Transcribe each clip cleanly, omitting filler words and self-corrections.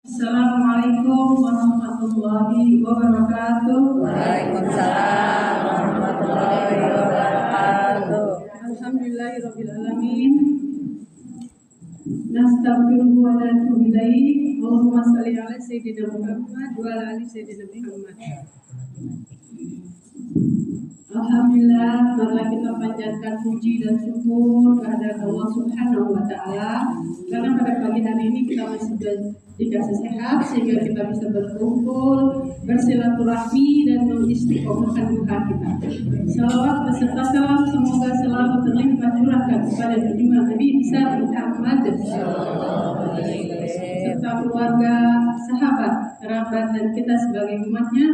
Assalamualaikum warahmatullahi wabarakatuh. Waalaikumsalam warahmatullahi wabarakatuh. Alhamdulillahirabbil alamin. Nastaghfiruhu wa natubu ilaih. Allahumma shalli ala sayyidina Muhammad wa ala ali sayyidina Muhammad. Alhamdulillah, marilah kita panjatkan puji dan syukur kehadirat Allah Subhanahu wa taala karena pada pagi hari ini kita masih dikasih sehat sehingga kita bisa berkumpul, bersilaturahmi dan mengistiqomahkan duha kita. Salawat beserta salam semoga selalu terlimpah curahkan kepada junjungan Nabi besar Muhammad serta keluarga, sahabat, kerabat dan kita sebagai umatnya.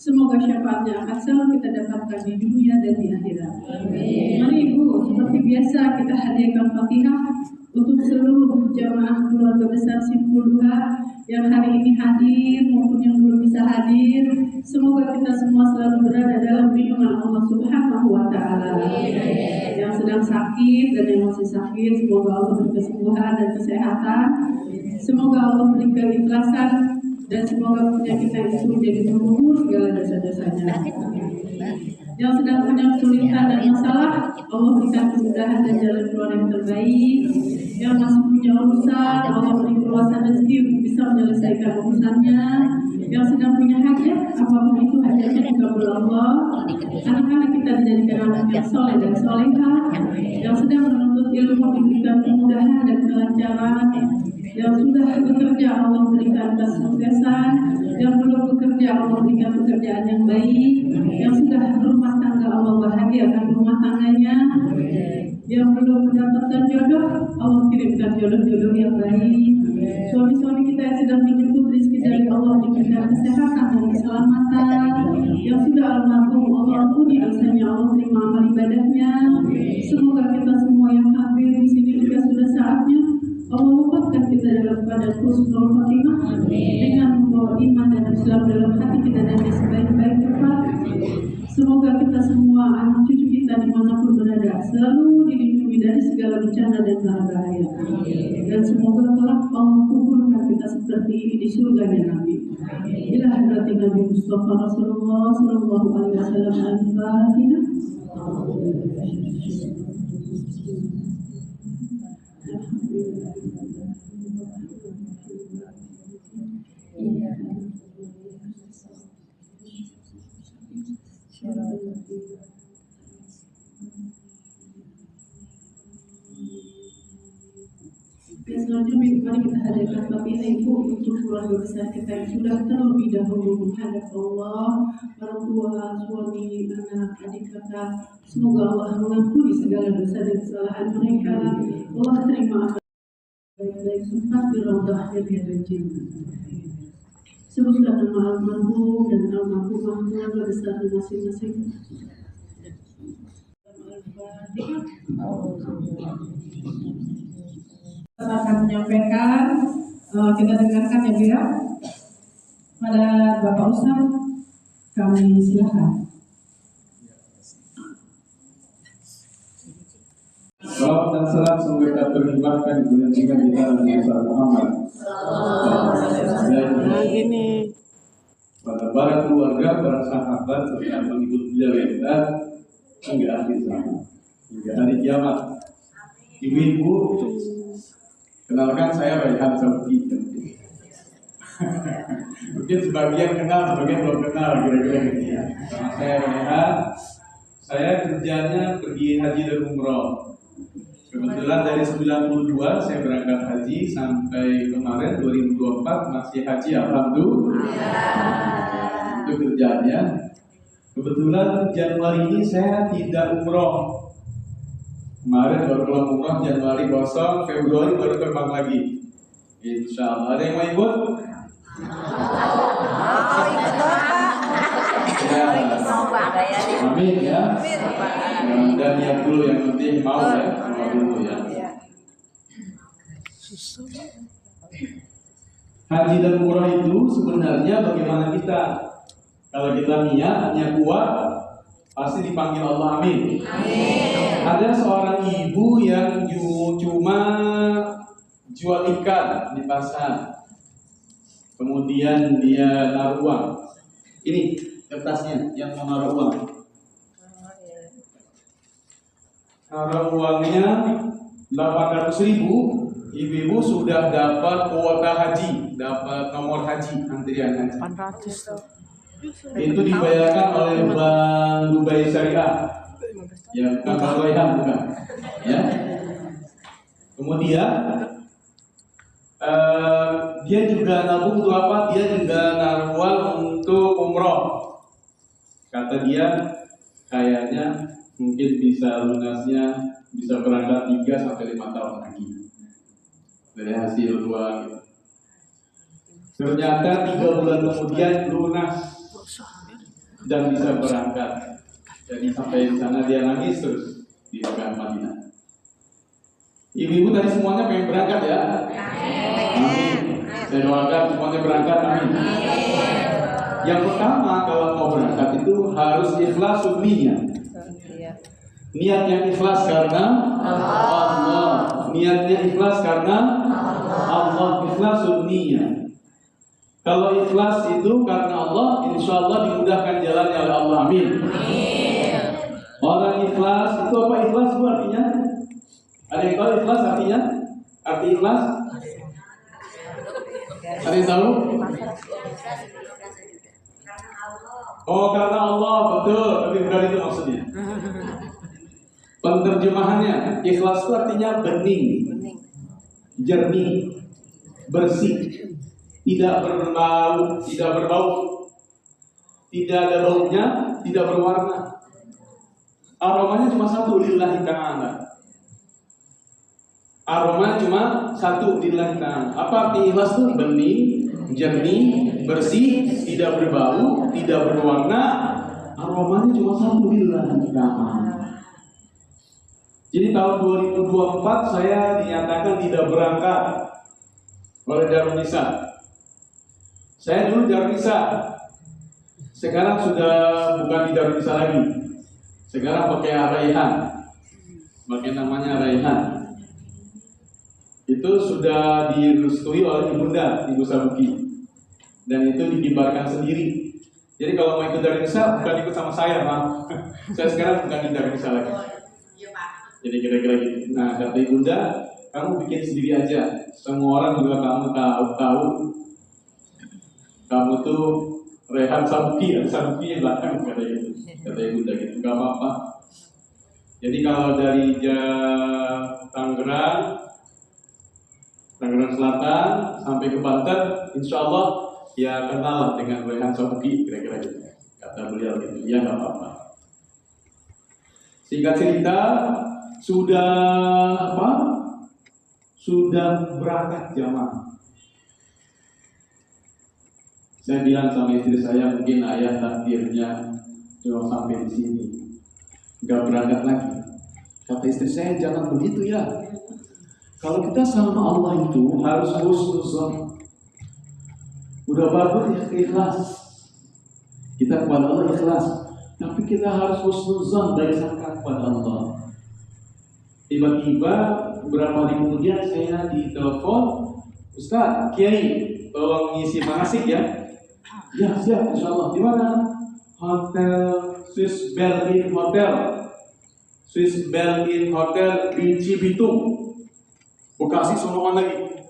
Semoga syafaatnya akan selalu kita dapatkan di dunia dan di akhirat. Mari Ibu, seperti biasa kita hadiahkan Fatihah untuk seluruh jamaah keluarga besar Simpul Duha yang hari ini hadir maupun yang belum bisa hadir. Semoga kita semua selalu berada dalam lindungan Allah Subhanahu wa taala. Yang sedang sakit dan yang masih sakit, semoga Allah beri kesembuhan dan kesehatan. Semoga Allah beri keikhlasan dan semoga punya kita itu menjadi pengurus segala dosa-dosanya. Yang sedang punya kesulitan dan masalah, Allah berikan kemudahan dan jalan keluar yang terbaik. Yang masih punya urusan, Allah beri keluasan rezeki untuk bisa menyelesaikan urusannya. Yang sedang punya hajat, apapun itu hajatnya dikabul Allah. Anak-anak kita dijadikan anak yang soleh dan soleha. Yang sedang menuntut ilmu diberikan kemudahan dan kelancaran. Yang sudah bekerja Allah berikan kesuksesan, yang belum bekerja Allah berikan pekerjaan yang baik, yang sudah berumah tangga Allah bahagiakan rumah tangganya, yang belum mendapatkan jodoh Allah kirimkan jodoh-jodoh yang baik. Suami-suami kita yang sedang menjemput rezeki dari Allah diberikan kesehatan dan keselamatan. Yang sudah almarhum Allah ampuni dosanya, Allah terima amal ibadahnya. Semoga kita semua yang hadir di sini juga sudah saatnya Allah wafatkan kita dalam keadaan husnul khotimah dengan membawa iman dan Islam dalam hati kita dan sebaik-baik tempat. Semoga kita semua, anak cucu kita dimanapun berada, selalu dilindungi dari segala bencana dan mara bahaya. Dan semoga kelak Allah kumpulkan kita seperti ini di surganya Nabi. Ila hadratin Nabi Mustafa Rasulullah Sallallahu Alaihi Wasallam. Al-Fatihah. Selanjutnya mari kita hadirkan Fatihah Ibu untuk keluarga besar kita yang sudah terlebih dahulu menghadap Allah, orang tua, suami, anak, adik kakak. Semoga Allah mengampuni segala dosa dan kesalahan mereka. Allah terima baik-baik sempat di raudhah akhirnya dan jannah. Sebutlah nama almarhum dan almarhumah keluarga besar masing-masing. Saya akan menyampaikan, kita dengarkan ya Bu ya. Pada Bapak Ustaz, kami silakan. Salam dan salam semoga terlibatkan kepada kita Nabi Muhammad. Pada para keluarga, para sahabat serta pengikut beliau yang benar hingga akhir zaman, hingga hari kiamat. Ibu-ibu, kenalkan saya Raihan Sauki. Mungkin sebagian kenal, sebagian belum kenal kira-kira gitu ya. Saya Raihan, saya kerjanya pergi haji dan umroh. Kebetulan dari 92 saya berangkat haji sampai kemarin 2024 masih haji, alhamdulillah. Itu kerjanya. Kebetulan Januari ini saya tidak umroh. Kemarin baru pulang umroh, Januari kosong, Februari baru terbang lagi. Insya Allah. Ada yang mau ikut? Ya. Amin ya. Dan niat dulu yang penting mau ya, mau dulu ya. Haji dan umrah itu sebenarnya bagaimana kita? Kalau kita niatnya kuat, pasti dipanggil Allah. Amin. Ada seorang ibu yang cuma jual ikan di pasar. kemudian dia naruh uang. Ini kertasnya yang mau naruh uang. Naruh uangnya 800.000. Ibu-ibu sudah dapat kuota haji, dapat nomor haji, antrian haji. 800. Itu dibayarkan oleh Bank Dubai Syariah. Ya, bukan Bank Raihan, bukan. Ya. Kemudian dia juga nabung untuk apa? Dia juga naruh uang untuk umroh. Kata dia, kayaknya mungkin bisa lunasnya, bisa berangkat 3 sampai 5 tahun lagi dari hasil uang. Ternyata 3 bulan kemudian lunas dan bisa berangkat. Jadi sampai di sana dia nangis terus di Mekah Madinah. Ibu-ibu tadi semuanya pengen berangkat ya? Amin. Saya doakan semuanya berangkat, amin. Yang pertama kalau mau berangkat itu harus ikhlas niat. Niat yang ikhlas karena Allah. Niatnya ikhlas karena Allah. Ikhlas niat. Kalau ikhlas itu karena Allah, insya Allah dimudahkan jalannya oleh Allah, amin. Orang ikhlas itu apa ikhlas itu artinya? Ada yang tahu ikhlas artinya? Arti ikhlas? Ada yang tahu? Oh, karena Allah, betul. Tapi bukan itu maksudnya. Penerjemahannya, ikhlas itu artinya bening, jernih, bersih, tidak berbau, tidak ada baunya, tidak berwarna. Aromanya cuma satu, lillahi ta'ala. Aroma cuma satu, lillahi ta'ala. Apa arti ikhlas itu? Bening, jernih, bersih, tidak berbau, tidak berwarna. Aromanya cuma satu, lillahi ta'ala. Jadi tahun 2024 saya dinyatakan tidak berangkat oleh Darul Nisa. Saya dulu Darul Nisa, sekarang sudah bukan di Darul Nisa lagi. Sekarang pakai Raihan, pakai namanya Raihan. Itu sudah direstui oleh Ibunda, Ibu Sabuki, dan itu dikibarkan sendiri. Jadi kalau mau ikut Darul Nisa bukan ikut sama saya, Pak. Saya sekarang bukan di Darul Nisa lagi. Jadi kira-kira gitu. Nah, kata Ibunda, kamu bikin sendiri aja. Semua orang juga kamu tahu. Kamu tuh Rehan Sabuki yang belakang kata Ibunda gitu. Gak apa-apa. Jadi kalau dari Tangerang Selatan sampai ke Banten, insya Allah ya kenal dengan Rehan Sabuki kira-kira gitu. Kata beliau gitu. Ya gak apa-apa. Singkat cerita, sudah berangkat jamaah. Saya bilang sama istri saya, mungkin ayah takdirnya cuma sampai di sini, nggak berangkat lagi. Kata istri saya, jangan begitu ya. Kalau kita sama Allah itu harus husnuzon. Udah bagus ya ikhlas. Kita kepada Allah ikhlas, tapi kita harus husnuzon, baik sangka kepada Allah. Tiba-tiba beberapa hari kemudian saya ditelepon, Ustaz, Kiai, tolong ngisi manasik ya. Ya siap, insya Allah. Di mana? Hotel Swiss Bell Inn Hotel di Cibitung, Bekasi, Sonongan lagi.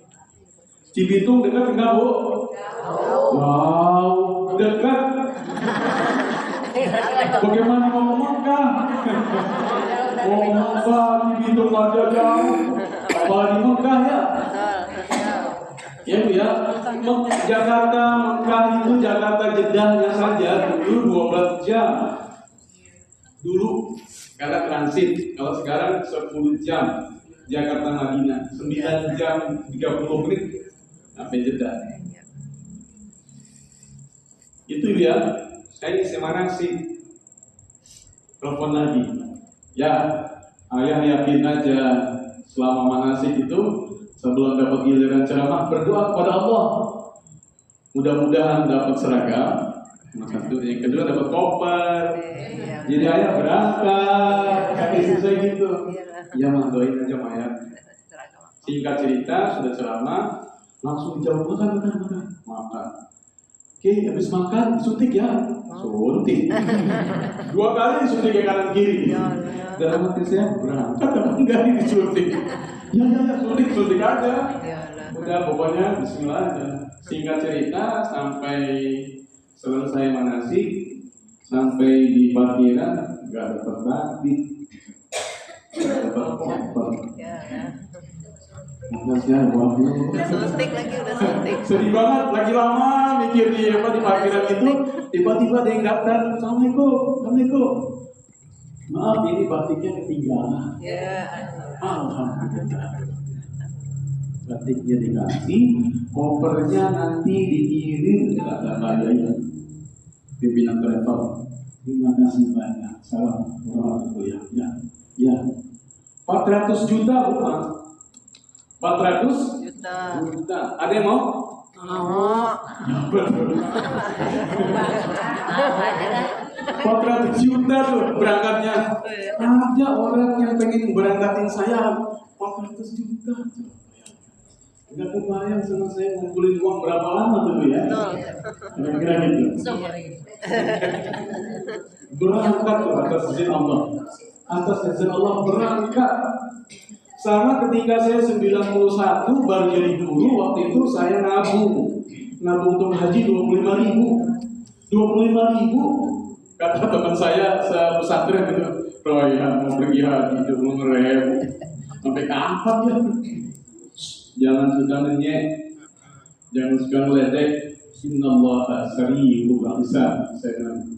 Cibitung dekat enggak, Bu? Wow, dekat. Bagaimana mau ke Mekah? Mau Mekah, Cibitung aja jauh. Apalagi Mekah ya? Ya Bu ya, Jakarta, Mekah itu Jakarta Jedahnya saja dulu 12 jam. Dulu karena transit, kalau sekarang 10 jam. Jakarta Madinah 9 jam 30 menit sampai Jeddah. Itu ya, saya ngisi manasik. Telepon lagi. Ya, ayah yakin aja selama manasik itu sebelum dapat giliran ceramah berdoa kepada Allah. Mudah-mudahan dapat seragam. Satu, yang kedua dapat koper. Jadi ayah berangkat. Kaki istri saya gitu. Ya mah doain aja mah ya. Singkat cerita sudah ceramah, langsung dijawab makan. Oke, habis makan disuntik ya. Suntik. 2 kali disuntik ke kanan kiri. Dalam hati saya berangkat tapi enggak disuntik. Ya, suntik aja. Udah pokoknya bismillah aja. Singkat cerita sampai selesai manasik, sampai di parkiran nggak dapat batik, nggak dapat koper. Makasih buatnya. Udah suntik lagi, udah suntik. Sedih banget, lagi lama mikir di parkiran itu, tiba-tiba ada yang datang. Assalamualaikum. Maaf, ini batiknya ketinggalan. Ya. Alhamdulillah. Batiknya dikasih, kopernya nanti dikirim ke ya. Pimpinan travel. Terima kasih banyak. Salam warahmatullahi. Ya. 400 juta bukan? 400 juta. Ada yang mau? Mau. 400 juta tuh berangkatnya. Ada orang yang pengen berangkatin saya 400 juta. Enggak kebayang sama saya ngumpulin uang berapa lama dulu ya. Kira-kira gitu. Berangkat tuh atas izin Allah. Atas izin Allah berangkat. Sama ketika saya 91 baru jadi guru, waktu itu saya nabung untuk haji 25.000. Kata teman saya pesantren itu, Roy, mau pergi haji 20.000. Sampai kapan ya? Jangan suka ngenyek, jangan suka ngeledek. Innallaha sari'ul hisab. Saya bilang,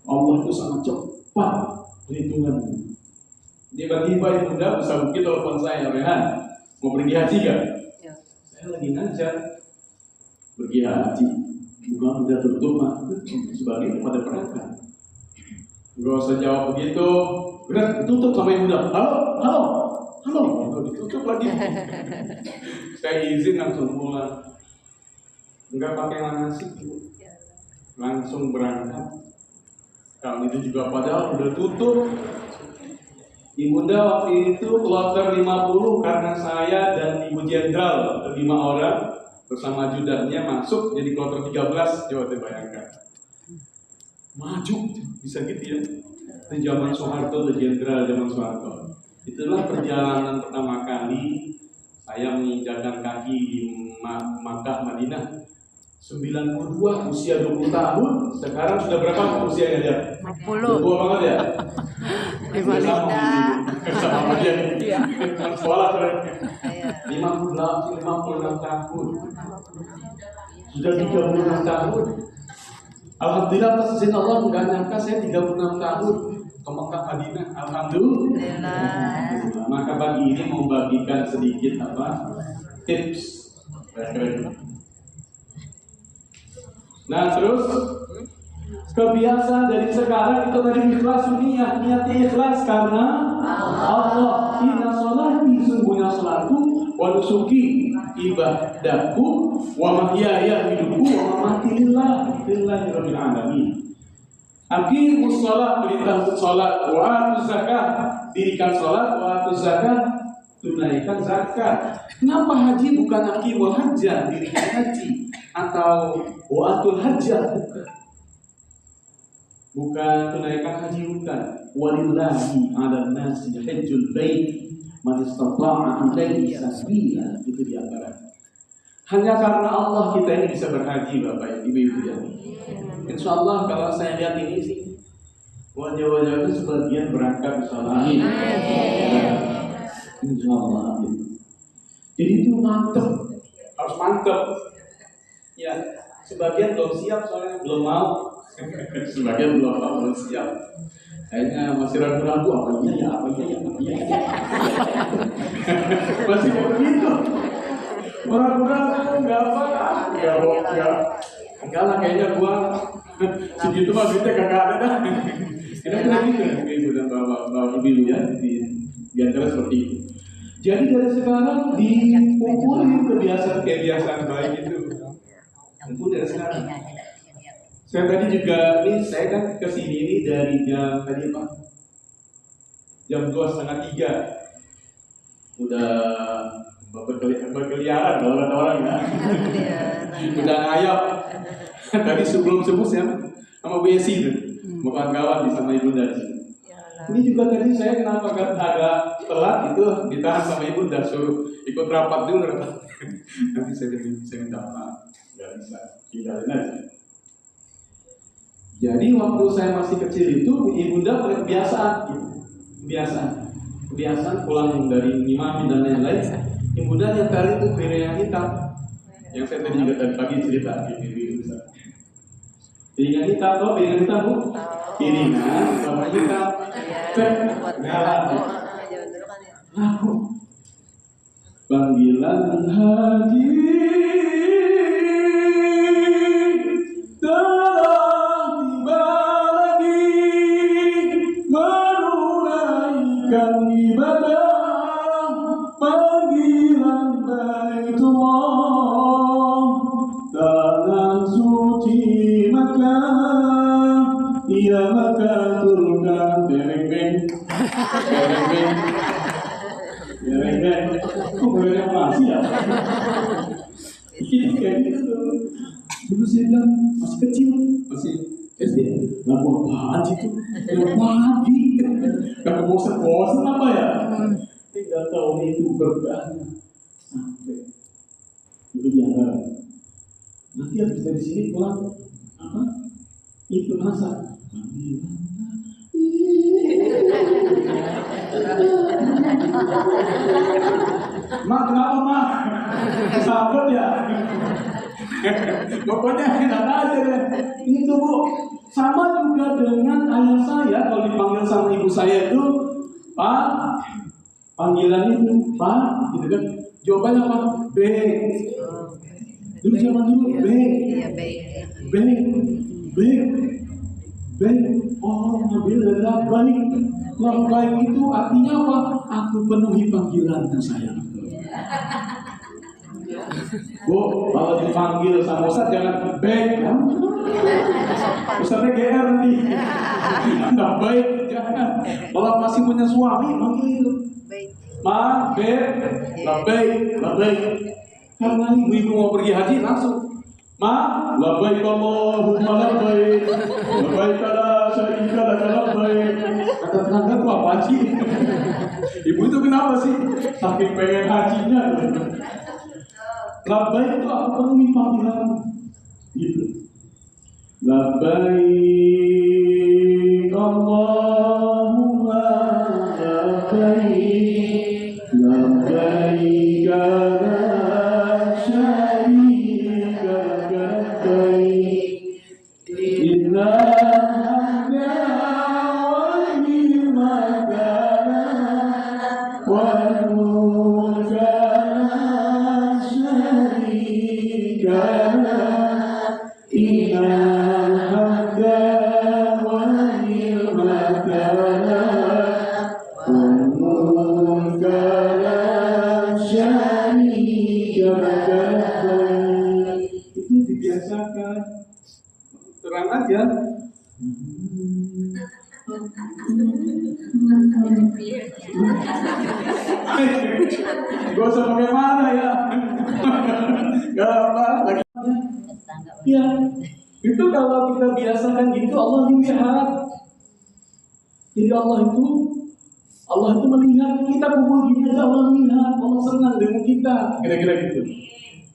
Allah itu sangat cepat perhitungannya. Tiba-tiba ibunda bisa bukti telepon saya, Rehan, mau pergi haji gak? Ya. Saya lagi ngajar, pergi haji. Bukan udah tutup mah, sebagai pada perangkat. Gak usah jawab begitu. Berat tutup sama ibunda. Halo. Kalau ditutup lagi. Saya izin langsung pulang. Enggak pakai manasik, langsung berangkat. Kalau itu juga padahal udah tutup. Ibunda waktu itu kloter 50 karena saya dan Ibu Jenderal 5 orang bersama ajudannya masuk jadi kloter 13. Coba bayangkan. Maju bisa gitu ya. Itu zaman Soeharto, Jenderal zaman Soeharto. Itulah perjalanan pertama kali saya menginjakkan kaki di Makkah, Madinah. 92, usia 20 tahun. Sekarang sudah berapa usianya dia? 50. Tua banget ya? Sama dia. Sekolah keren. 56 tahun. Sudah 36 tahun. Alhamdulillah atas izin Allah, nggak nyangka saya 36 tahun ke Mekah Madinah. Alhamdulillah. Maka pagi ini mau bagikan sedikit tips. Nah terus kebiasaan dari sekarang itu tadi ikhlas niatnya ikhlas karena Allah. Inna sholati, sungguhnya sholatku, wa nusuki, ibadahku, wa mahyaya, hidupku, wa mamati lillahi rabbil alamin. Aqimus sholat, perintah untuk sholat, wa atuz zakat, dirikan sholat, wa atuz zakat, tunaikan zakat. Kenapa haji bukan aqimul hajjah, dirikan haji, atau wa atul hajjah, bukan tunaikan haji, bukan. Walillahi 'alan nasi hajjul bait man istata'a ilaihi sabila. Itu di antara. Hanya karena Allah kita ini bisa berhaji, Bapak Ibu ya. Insya Allah kalau saya lihat ini sih wajah-wajah itu sebagian berangkat bersama. Amin. Insya Allah. Amin. Jadi itu mantep, harus mantep. Ya, sebagian belum siap soalnya belum mau. Sebagian belum siap. Kayaknya masih ragu-ragu apa iya. Masih begitu. Ragu-ragu nggak apa-apa. Enggak lah, kayaknya gua segitu mah duitnya kagak ada dah. Kira-kira gitu ya, ibu dan bapak ibu ya, di antara seperti itu. Jadi dari sekarang dikumpulin kebiasaan baik itu. Kumpul dari sekarang. Saya tadi juga saya kan kesini ini dari jam 2:30. Udah berkeliaran kalau kata orang ya. Udah ngayap. Tadi sebelum subuh saya sama Bu Yesi itu, kawan-kawan di sama Ibunda di sini. Ini juga tadi saya kenapa agak telat itu ditahan sama Ibunda, suruh ikut rapat dulu rapat. Nanti saya minta maaf, nggak bisa tinggalin aja. Jadi waktu saya masih kecil itu Ibunda kebiasaan pulang dari imam dan lain-lain. Ibunda nyetel itu piring yang hitam, yang saya tadi juga tadi pagi cerita di bisa. Piringan hitam, toh piringan hitam bu? Piringan warna hitam. Aku panggilan haji telah tiba lagi menunaikan ibadah panggilan Baitullah tanah suci Makkah ia Makkah turunkan dereng-dereng kok bener masih ya? Ini kayak gitu. Dulu saya bilang masih kecil, masih SD. Lagu apaan sih itu? Yang pagi. Gak bosan apa ya? Nggak tahu itu berkahnya sampai itu dianggap. Nanti habis dari sini pulang apa? Itu masak. Mak, kenapa mak? Sabar ya. Pokoknya enak aja deh. Itu bu, sama juga dengan ayah saya kalau dipanggil sama ibu saya itu Pak, panggilan itu Pak, gitu kan? Jawabannya apa? B. Dulu zaman dulu B. Oh, ngambil adalah baik. Baik itu artinya apa? Aku penuhi panggilan saya. Bu, kalau dipanggil sama Ustaz jangan baik kan? Ustaznya GR nanti. Nggak baik, jangan. Kalau masih punya suami, panggil itu. Ma, baik. Karena ibu mau pergi haji langsung. Ma, labbaik Allahumma labbaik. Labbaik la syarika lak labbaik. Kata tetangga tuh apa sih? Ibu itu kenapa sih? Saking pengen hajinya. Labbaik itu aku penuhi panggilan. Gitu. Labbaik Allahumma labbaik. Labbaik la syarika lak labbaik. Inna hamda wa ni'mata wa mulka la syarika lak. Inna hamda wa ni'mata wa mulka la syarika lak. Itu dibiasakan. Terang aja. Gak usah bagaimana ya. Gak apa lagi. Ya, itu kalau kita biasakan gitu Allah lihat. Jadi Allah itu melihat kita kumpul gini aja Allah lihat. Allah senang dengan kita. Kira-kira gitu.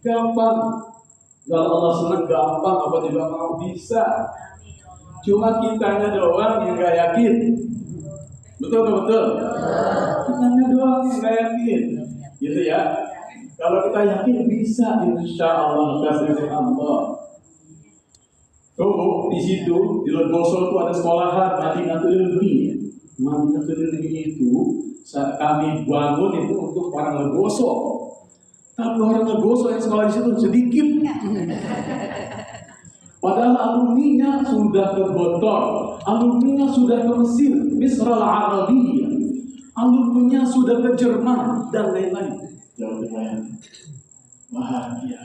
Gampang. Kalau Allah senang gampang, apa juga mau bisa. Cuma kitanya doang yang gak yakin. Betul atau betul? Kitanya doang yang gak yakin. Gitu ya. Kalau kita yakin bisa, insya Allah kasih Allah. Oh, di situ di Legoso itu ada sekolahan Madinatul Ilmi. Madinatul Ilmi itu kami bangun itu untuk orang Legoso. Tapi orang Legoso yang sekolah di situ sedikit. Padahal alumninya sudah ke Botol, alumninya sudah ke Mesir, Misra al-Arabiyah, alumninya sudah ke Jerman dan lain-lain. Jangan bahagia.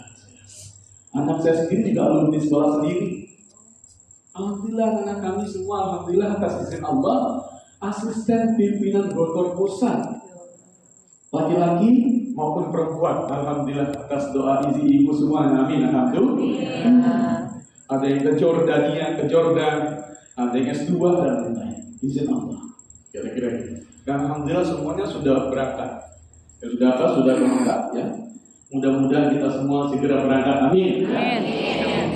Anak saya sendiri juga alumni sekolah sendiri. Alhamdulillah anak kami semua, alhamdulillah atas izin Allah, asisten pimpinan Bogor Pusat. Laki-laki maupun perempuan. Alhamdulillah atas doa ibu semuanya. Amin. Alhamdulillah. Ada yang ke Jordania, ke Jordan, ada yang S2 dan lain-lain. Izin Allah. Kira-kira gitu. Dan alhamdulillah semuanya sudah berangkat. Sudah berangkat ya. Mudah-mudahan kita semua segera berangkat. Amin.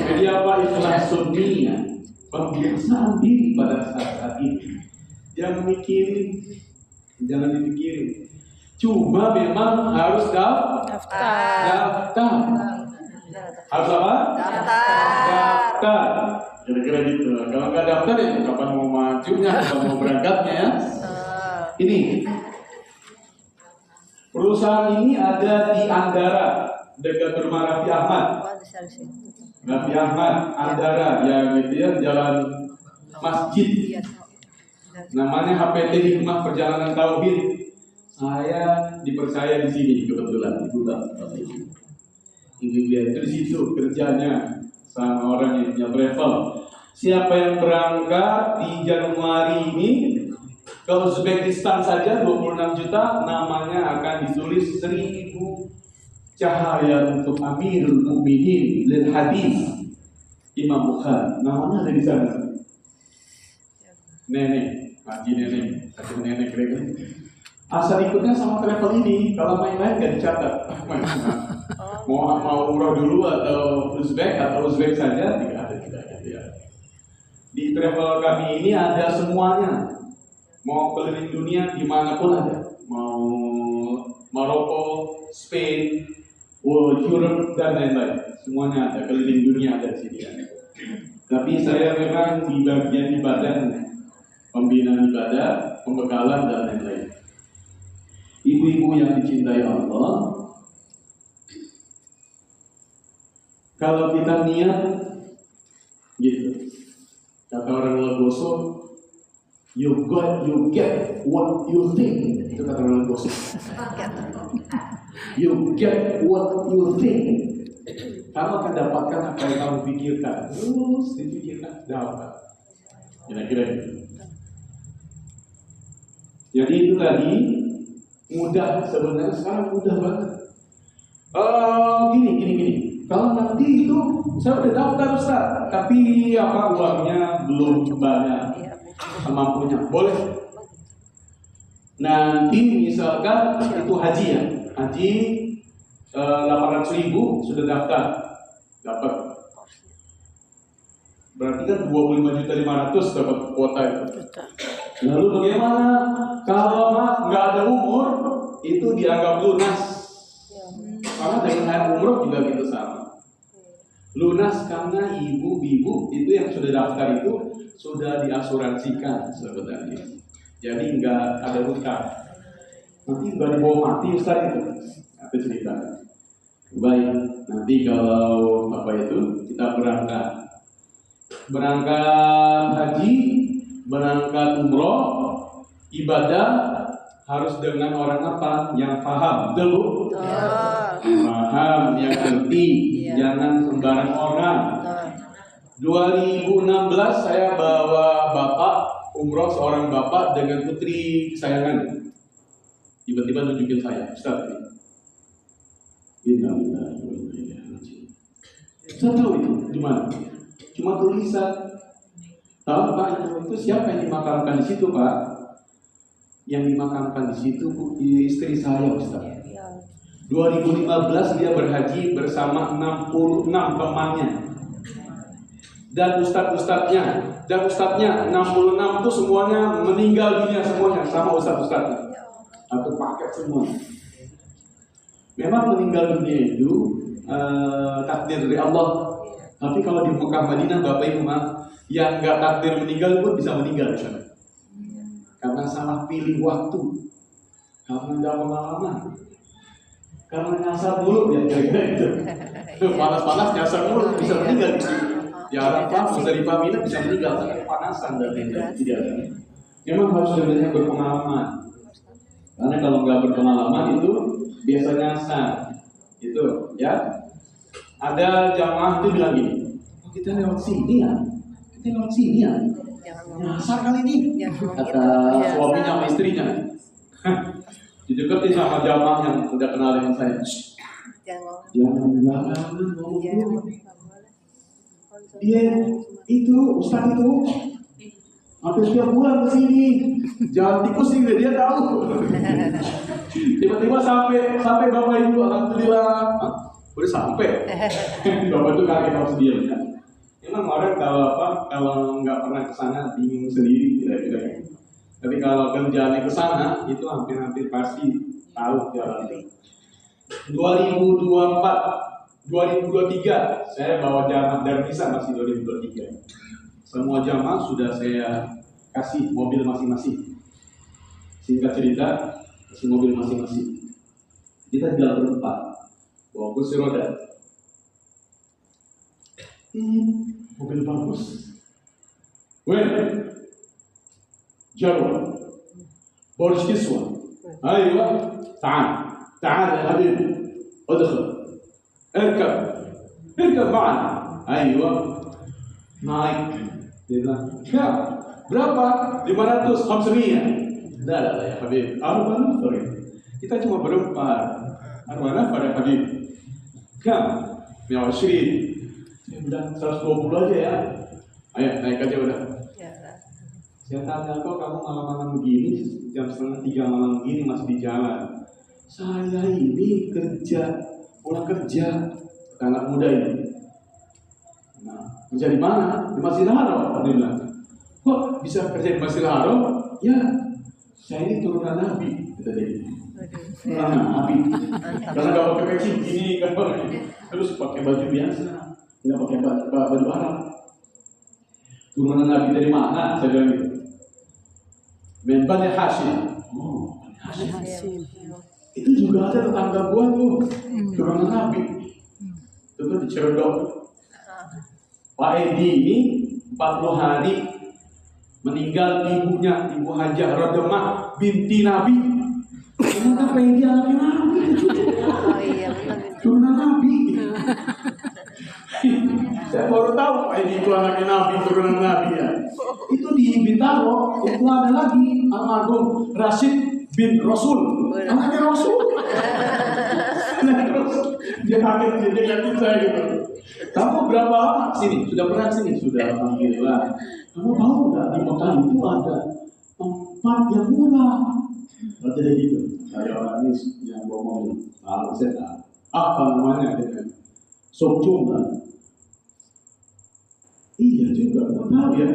Jadi apa ikhlas sunniyah? Pembiasaan diri pada saat ini. Jangan dipikirin. Cuma memang harus daftar. Harus apa? Daftar. Kira-kira gitu. Kalau nggak daftar ya kapan mau majunya, kapan mau berangkatnya ya. Ini perusahaan ini ada di Andara dekat rumah Raffi Ahmad. Raffi Ahmad Andara yang gitu ya, jalan masjid. Namanya HPT Hikmah Perjalanan Tauhid. Saya dipercaya di sini kebetulan Ibu itu di situ kerjanya sama orang yang punya travel. Siapa yang berangkat di Januari ini ke Uzbekistan saja 26 juta, namanya akan ditulis 1000 cahaya untuk Amirul Mukminin lil Hadis Imam Bukhari. Namanya ada di sana. Nenek, haji nenek, satu nenek kira-kira. Asal ikutnya sama travel ini, kalau main-main gak dicatat. Mau umroh dulu atau Uzbek saja tidak ada. Di travel kami ini ada semuanya. Mau keliling dunia dimanapun ada. Mau Maroko, Spain, Europe dan lain-lain. Semuanya ada. Keliling dunia ada di sini. Tapi saya memang di bagian ibadah, pembinaan ibadah, pembekalan dan lain-lain. Ibu-ibu yang dicintai Allah, kalau kita niat gitu, kata orang Legoso, you get what you think. Itu kata orang Legoso. You get what you think. Kamu akan dapatkan apa yang kamu pikirkan. Terus dipikirkan, dapat. Kira-kira gitu. Jadi itu tadi mudah, sebenarnya sekarang mudah banget. Gini. Kalau nanti itu saya udah daftar Ustaz, tapi apa uangnya belum banyak, mampunya, boleh. Nanti misalkan itu haji ya, haji 800.000 sudah daftar, dapat. Berarti kan 25.500.000 dapat kuota itu. Lalu bagaimana kalau nggak ada umur itu dianggap lunas? Karena dengan umroh juga gitu sama. Lunas karena ibu-ibu itu yang sudah daftar itu sudah diasuransikan sebenarnya. Jadi nggak ada hutang. Nanti nggak dibawa mati Ustaz itu. Ada cerita. Baik, nanti kalau apa itu kita berangkat haji, berangkat umroh, ibadah harus dengan orang apa? Yang paham, dulu. Paham, yang ngerti, jangan sembarang orang. 2016 saya bawa bapak umroh, seorang bapak dengan putri kesayangan. Tiba-tiba nunjukin saya, Ustaz. Saya tahu itu di mana? Cuma tulisan. Tahu Pak itu siapa yang dimakamkan di situ Pak? Yang dimakamkan di situ istri saya Ustaz. 2015 dia berhaji bersama 66 temannya dan ustadz-ustadznya 66 itu semuanya meninggal dunia semuanya sama ustadz-ustadznya atau paket semua. Memang meninggal dunia itu takdir dari Allah. Tapi kalau di Mekah Madinah Bapak Ibu yang nggak takdir meninggal pun bisa meninggal karena salah pilih waktu, karena nggak pengalaman, karena nyasar dulu ya kira-kira itu. Panas-panas nyasar dulu bisa meninggal. Ya Arafah, Musdalifah, Mina bisa meninggal karena kepanasan dan lain-lain. Tidak ada. Memang harus sebenarnya berpengalaman. Karena kalau nggak berpengalaman itu biasa nyasar. Itu ya. Ada jamaah itu bilang gini, kita lewat sini ya, nyasar kali ini, kata suaminya sama istrinya. Dideketin sama jamaah yang udah kenal dengan saya. Jangan Jangan ngomong dulu. Iya. Itu Ustaz itu hampir setiap bulan kesini. Jangan tikus sih dia tahu. Tiba-tiba sampai bapak ibu alhamdulillah. Hah? Udah sampai. Bapak itu kaget harus diam ya. Emang orang kalau nggak pernah kesana bingung sendiri kira-kira. Tapi kalau kerjaannya kesana itu hampir pasti tahu jalan. 2023 saya bawa jamaah dari Misa masih 2023. Semua jamaah sudah saya kasih mobil masing-masing. Singkat cerita, kasih mobil masing-masing. Kita jalan berempat, bawa kursi roda. Mobil bagus. Jarwa, Borj Kiswa. Ayo, تعال يا حبيبي ادخل اركب معنا. ايوه naik. Dia bilang, ya berapa? 500, 500. Dah ya Habib. Arwana sorry. Kita cuma berempat. Arwana pada Habib. Kam? 120. Saya bilang 120 aja ya. Ayo naik aja udah. Saya tanya kok kamu malam-malam begini, jam 2:30 malam begini masih di jalan. Saya ini pulang kerja, anak muda ini. Nah, kerja di mana? Di Masjidil Haram. Dia bilang, kok bisa kerja di Masjidil Haram? Ya, saya ini turunan Nabi. Kata dia. Turunan Nabi. Karena nggak pakai peci gini, terus pakai baju biasa, nggak pakai baju Arab. Turunan Nabi dari mana? Saya bilang gitu. Min Bani Hashim. Oh, Bani Hashim. Itu juga ada tetangga gua tuh, turunan Nabi. Itu kan di Cirebon. Pak Edi ini 40 hari meninggal ibunya, Ibu Hajah Rodemah binti Nabi. Ternyata Pak Edi anaknya Nabi, turunan Nabi. Saya baru tahu Pak Edi itu anaknya Nabi, turunan Nabi ya. Itu di Bintaro, itu ada lagi almarhum Rashid bin Rasul, anaknya Rasul. Dia kaget, dia lihatin saya gitu. Kamu berapa lama sini? Sudah pernah sini? Sudah, alhamdulillah. Kamu tahu nggak di Mekah itu ada tempat yang murah? Berarti dia gitu. Kayak orang ini yang bawa mobil. Lalu saya tahu. Apa namanya? Sokjum kan? Iya juga, kamu tahu ya?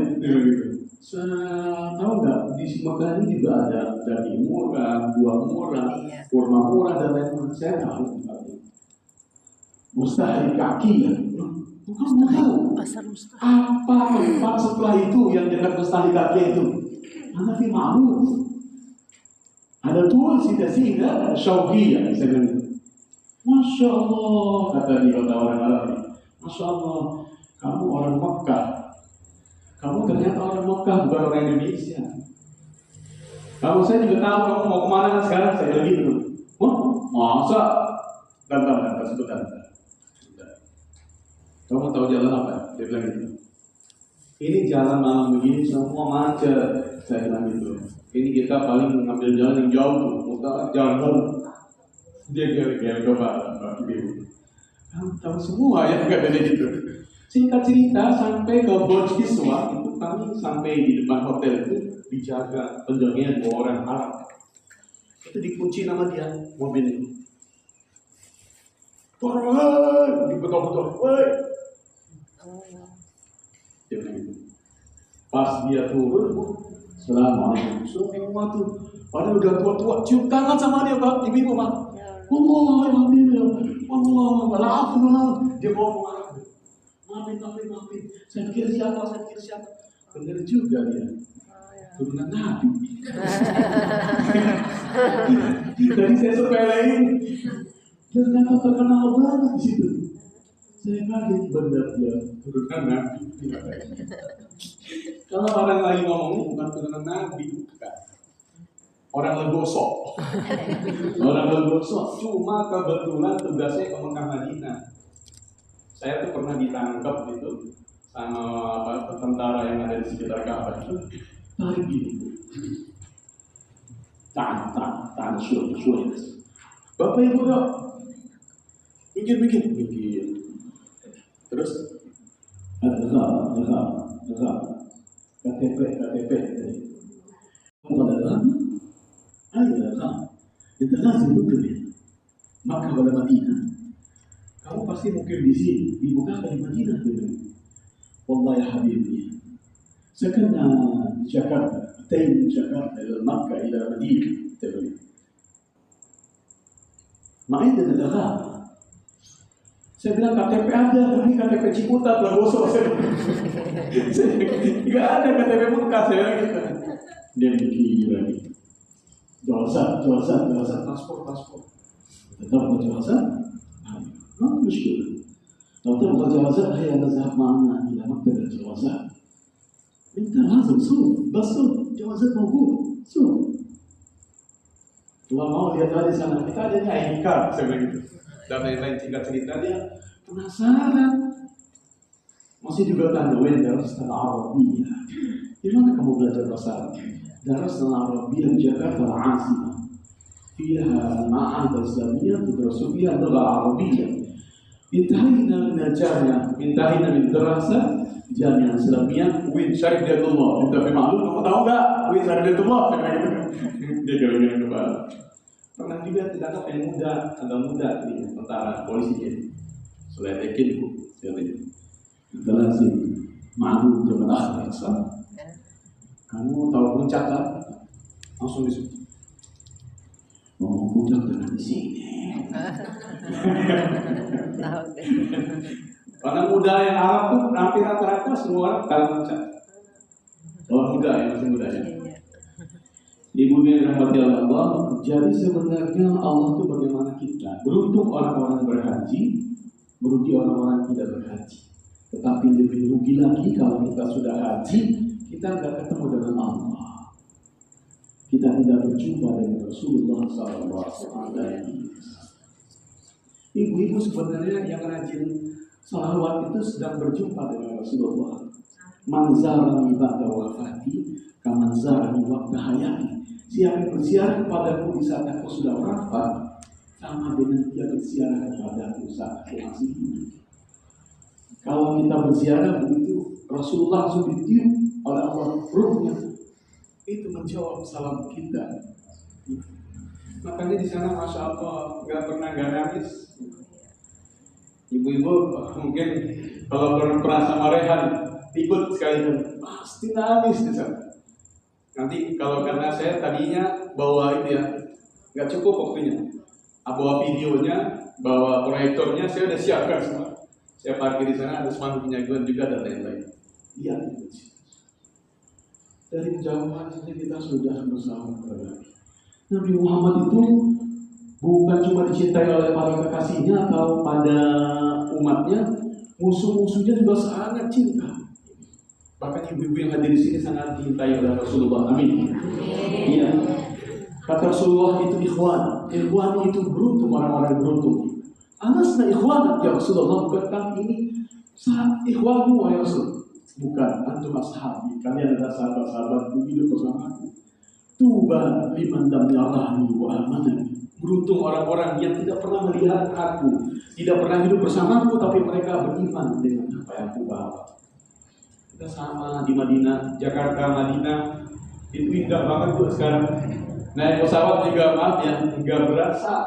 Tahu nggak di Mekah ini juga ada daging murah, buah murah, kurma murah dan lain-lain. Saya tahu. Mustahil kaki ya. Bukan tahu apa tempat setelah itu yang dekat mustahil kaki itu. Anda fi ma'ruf. Ada tuh sida Syauqiyah saya bilang. Masya Allah kata dia orang Arab. Masya Allah kamu orang Mekah. Kamu ternyata orang Mekah bukan orang Indonesia. Kamu saya juga tahu kamu mau kemana kan sekarang saya bilang gitu. Masa? Bentar, sebentar. Kamu tahu jalan apa? Dia bilang gitu. Ini jalan malam begini semua macet. Saya bilang gitu. Ini kita paling mengambil jalan yang jauh tuh. Muka jalan baru. Dia coba Ibu. Kamu tahu semua ya nggak ada gitu. Singkat cerita sampai ke Borj Kiswa itu kami sampai di depan hotel itu dijaga penjaganya 2 orang Arab. Itu dikunci nama dia mobil ini. Turun, dibetul-betul, woi. Dia bilang gitu. Pas dia turun, Assalamualaikum. Semua tuh, padahal udah tua-tua, cium tangan sama dia Pak, ibu Pak. Allah, dia ngomong Arab. Maafin. Saya pikir siapa? Benar juga dia. Turunan Nabi. Jadi saya sepelein. Ternyata terkenal banget di situ. Saya kaget benar dia turunan Nabi. Kalau orang lain ngomongnya bukan turunan Nabi, bukan. Orang legosok. Cuma kebetulan tugasnya ke Mekah Madinah. Saya tuh pernah ditangkap gitu sama tentara yang ada di sekitar Ka'bah itu. Tarik gini. Tahan شوية بس. Bapak Ibu dok, mikir. Terus dengar. KTP tadi. Kamu ada lama? Ayo. Kita lazim nukmil. Makkah wala Madinah. Kamu pasti mungkin di sini, di Makkah atau di Madinah dulu. Wallah ya habibi. سكننا في جاكرتا، أتينا من جاكرتا إلى مكة إلى مدينة تل أبيب. ما عندنا الأغاني. Saya bilang KTP ada, tapi KTP Ciputat lah bosok. Nggak ada KTP Mekah, saya bilang gitu. Dia mikir lagi. جوازات باسبور. تبغى جوازات؟ ما في مشكلة. لو تبغى جوازات هيا نذهب معنا إلى مكتب الجوازات. أنت لازم بس جوازات موجود Tuhan mau lihat dari sana, kita ada ID card, saya bilang gitu. Dan lain-lain singkat cerita dia penasaran. Masih juga tandain darasna al-Arabiyah. Di mana kamu belajar bahasa Arab? Darasna al-Arabiyah di Jakarta al-Asimah. Fiha ma'ahid al-Islamiyah tudrasu fiha al-lugha al-Arabiyah. Intahina min al-jami'ah, intahina min darasa Jami'ah Islamiyah Win Syaridatullah. Minta maklum, kamu tahu nggak Win Syaridatullah? Dia kira-kira kepala. Pernah juga tidak yang muda ini tentara polisi ini. Sudah yakin bu, saya lihat. Kita lazim maklum zaman akhir Islam. Kamu tahu puncak kan? Langsung disuruh. Puncak dengan di sini. Karena muda yang Arab tuh hampir rata-rata semua orang tahu puncak. Orang muda yang masih muda ya. Ibu yang dirahmati Allah, jadi sebenarnya Allah itu bagaimana kita? Beruntung orang-orang berhaji, merugi orang-orang tidak berhaji. Tetapi lebih rugi lagi kalau kita sudah haji, kita nggak ketemu dengan Allah. Kita tidak berjumpa dengan Rasulullah SAW. Ibu-ibu sebenarnya yang rajin salawat itu sedang berjumpa dengan Rasulullah. Manzarani ba'da wafati, kamanzarani waqta hayati. Siapa yang berziarah kepadaku di saat aku sudah wafat, sama dengan dia berziarah kepadaku saat aku masih hidup. Kalau kita berziarah begitu, Rasulullah langsung ditiup oleh Allah ruhnya, itu menjawab salam kita. Makanya di sana masya Allah nggak pernah nangis. Ibu-ibu mungkin kalau pernah sama Rehan ikut sekali pasti nangis di sana. Nanti kalau karena saya tadinya bawa itu ya, nggak cukup waktunya. Bawa videonya, bawa proyektornya, saya udah siapkan semua. Saya parkir di sana, ada spanduk penyaguan juga dan lain-lain. Iya. Dari kejauhan saja kita sudah bersama lagi. Nabi Muhammad itu bukan cuma dicintai oleh para kekasihnya atau pada umatnya, musuh-musuhnya juga sangat cinta. Bahkan ibu-ibu yang hadir di sini sangat dicintai oleh Rasulullah. Amin. Iya. Kata Rasulullah itu ikhwan itu beruntung, orang-orang beruntung. Anasna ikhwan ya Rasulullah, bukan ini saat ikhwanmu ya Rasul. Bukan, antum ashabi, kalian adalah sahabat-sahabatku, hidup bersamaku. Tuba liman lam yarani wa amanani. Beruntung orang-orang yang tidak pernah melihat aku, tidak pernah hidup bersamaku, tapi mereka beriman dengan apa yang aku bawa. Kita sama di Madinah, Jakarta, Madinah, itu indah banget tuh sekarang. Naik pesawat juga maaf ya, nggak berasa.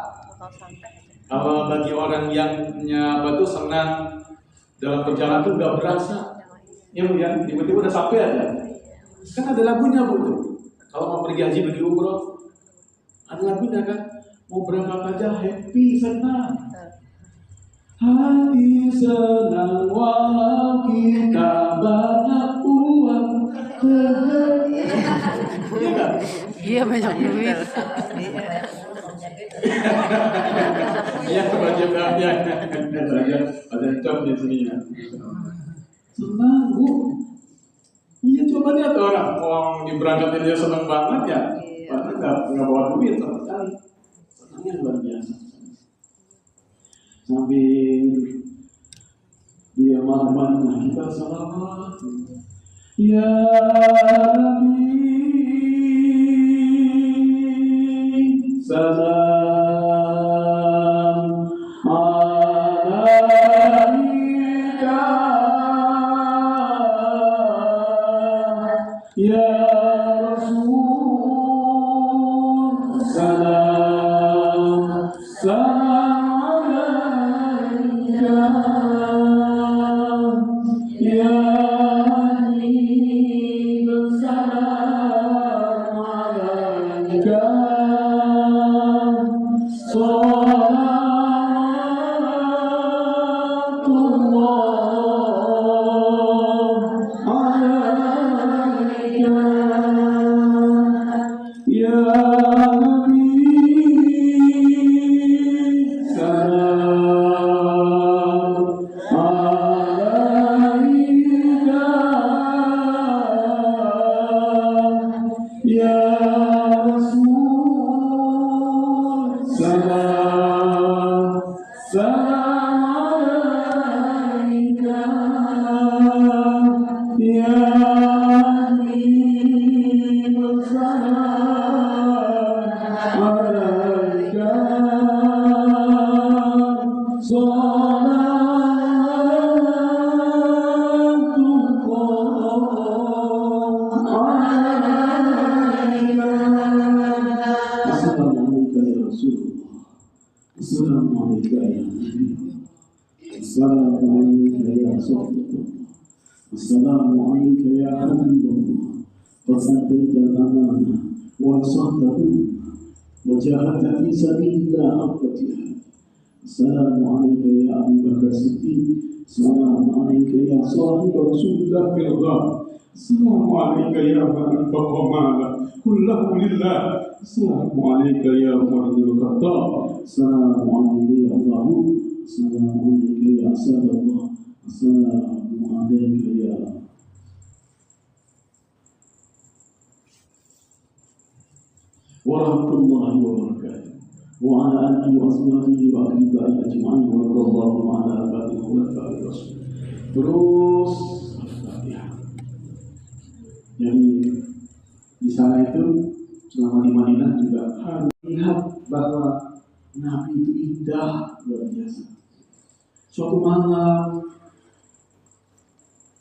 Kalau bagi orang yang senang dalam perjalanan tuh nggak berasa. Ya Bu ya, tiba-tiba udah sampai aja. Kan ada lagunya Bu tuh. Kalau mau pergi haji pergi umroh, ada lagunya kan. Mau berangkat aja happy, senang. Hati senang walau kita banyak uang. Iya banyak duit. Iya banyak ada job di sini ya. Senang Bu. Iya coba lihat orang diberangkatin dia senang banget ya. Padahal nggak bawa duit sama sekali. Senangnya luar biasa. Sampai dia malam-malam kita salawat. Ya Nabi salam alaika ya Rasul, salam alaika ya Habib, salam alaika Assalamu alaikum ya Habibullah, fasaddaita al-amana wa nasahtahu wa jahadta fi sabilillah haqqa jihad. Assalamu alaikum ya Abu Bakar Siddiq, assalamu alaikum ya sahib Rasulullah fil ghar, assalamu alaikum ya man faqamala kullahu lillah, assalamu alaikum ya Umar bin Khattab, assalamu alaikum ya Allah, assalamu alaikum ya Asadullah, assalamu alaikum ya warahmatullahi wabarakatuh. Wa ala alihi wa ashabihi wa ahlihi ajma'in wa radhiyallahu ala ba'dil khulafa'i rasul. Terus Al-Fatihah. Jadi di sana itu selama di Madinah juga harus lihat bahwa Nabi itu indah luar biasa. Suatu malam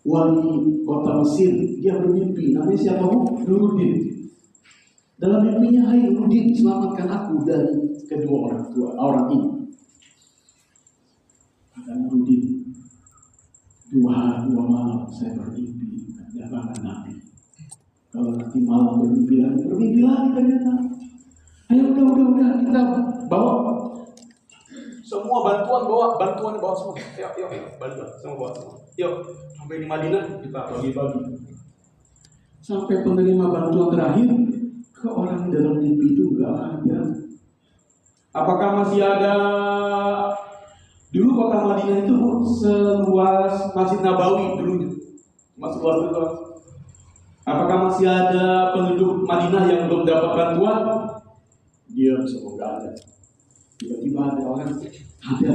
wali kota Mesir dia bermimpi, namanya siapa? Nuruddin. Dalam mimpinya, hai Nuruddin, selamatkan aku dari kedua orang ini. Kata Nuruddin, dua malam saya bermimpi mendatangi Nabi. Kalau nanti malam bermimpi lagi ternyata. Ayo udah kita bawa semua bantuan bawa semua. Yuk, bantuan semua bawa semua. Yuk, sampai di Madinah kita bagi-bagi. Sampai penerima bantuan terakhir, ke orang dalam mimpi itu nggak ada. Apakah masih ada? Dulu kota Madinah itu seluas Masjid Nabawi dulunya, masih luas. Apakah masih ada penduduk Madinah yang belum dapat bantuan? Dia semoga ada. Tiba-tiba ada orang ada,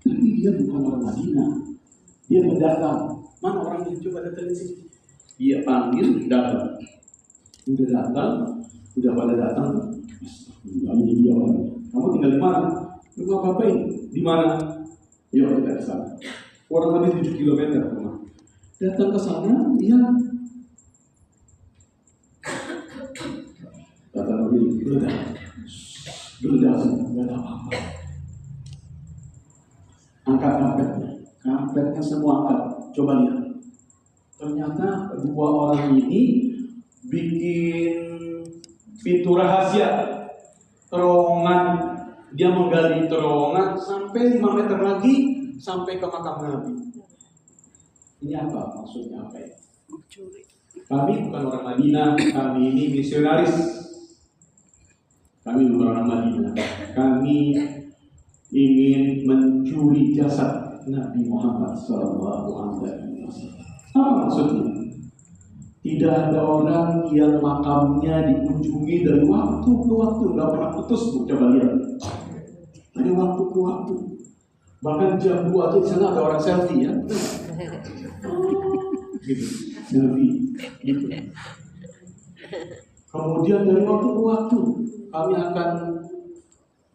tapi dia bukan orang Madinah. Dia mendatang. Mana orangnya? Coba datang di sini. Dia panggil, datang. Udah pada datang. Ini dia orang. Kamu tinggal di mana? Rumah Bapak ini. Di mana? Yuk kita ke sana. Kurang lebih 7 km rumah. Datang ke sana, dia datang begini, geledah, nggak ada apa-apa. Angkat karpetnya semua angkat. Coba lihat. Ternyata dua orang ini bikin pintu rahasia, terowongan. Dia menggali terowongan sampai 5 meter lagi sampai ke makam Nabi. Ini apa? Maksudnya apa ya? Kami bukan orang Madinah, kami ini misionaris. Kami bukan orang Madinah. Kami ingin mencuri jasad Nabi Muhammad SAW. Apa maksudnya? Tidak ada orang yang makamnya dikunjungi dari waktu ke waktu, nggak pernah putus. Coba lihat, dari waktu ke waktu. Bahkan jam 2 aja di sana ada orang selfie ya. Gitu, selfie. Gitu. Kemudian dari waktu ke waktu kami akan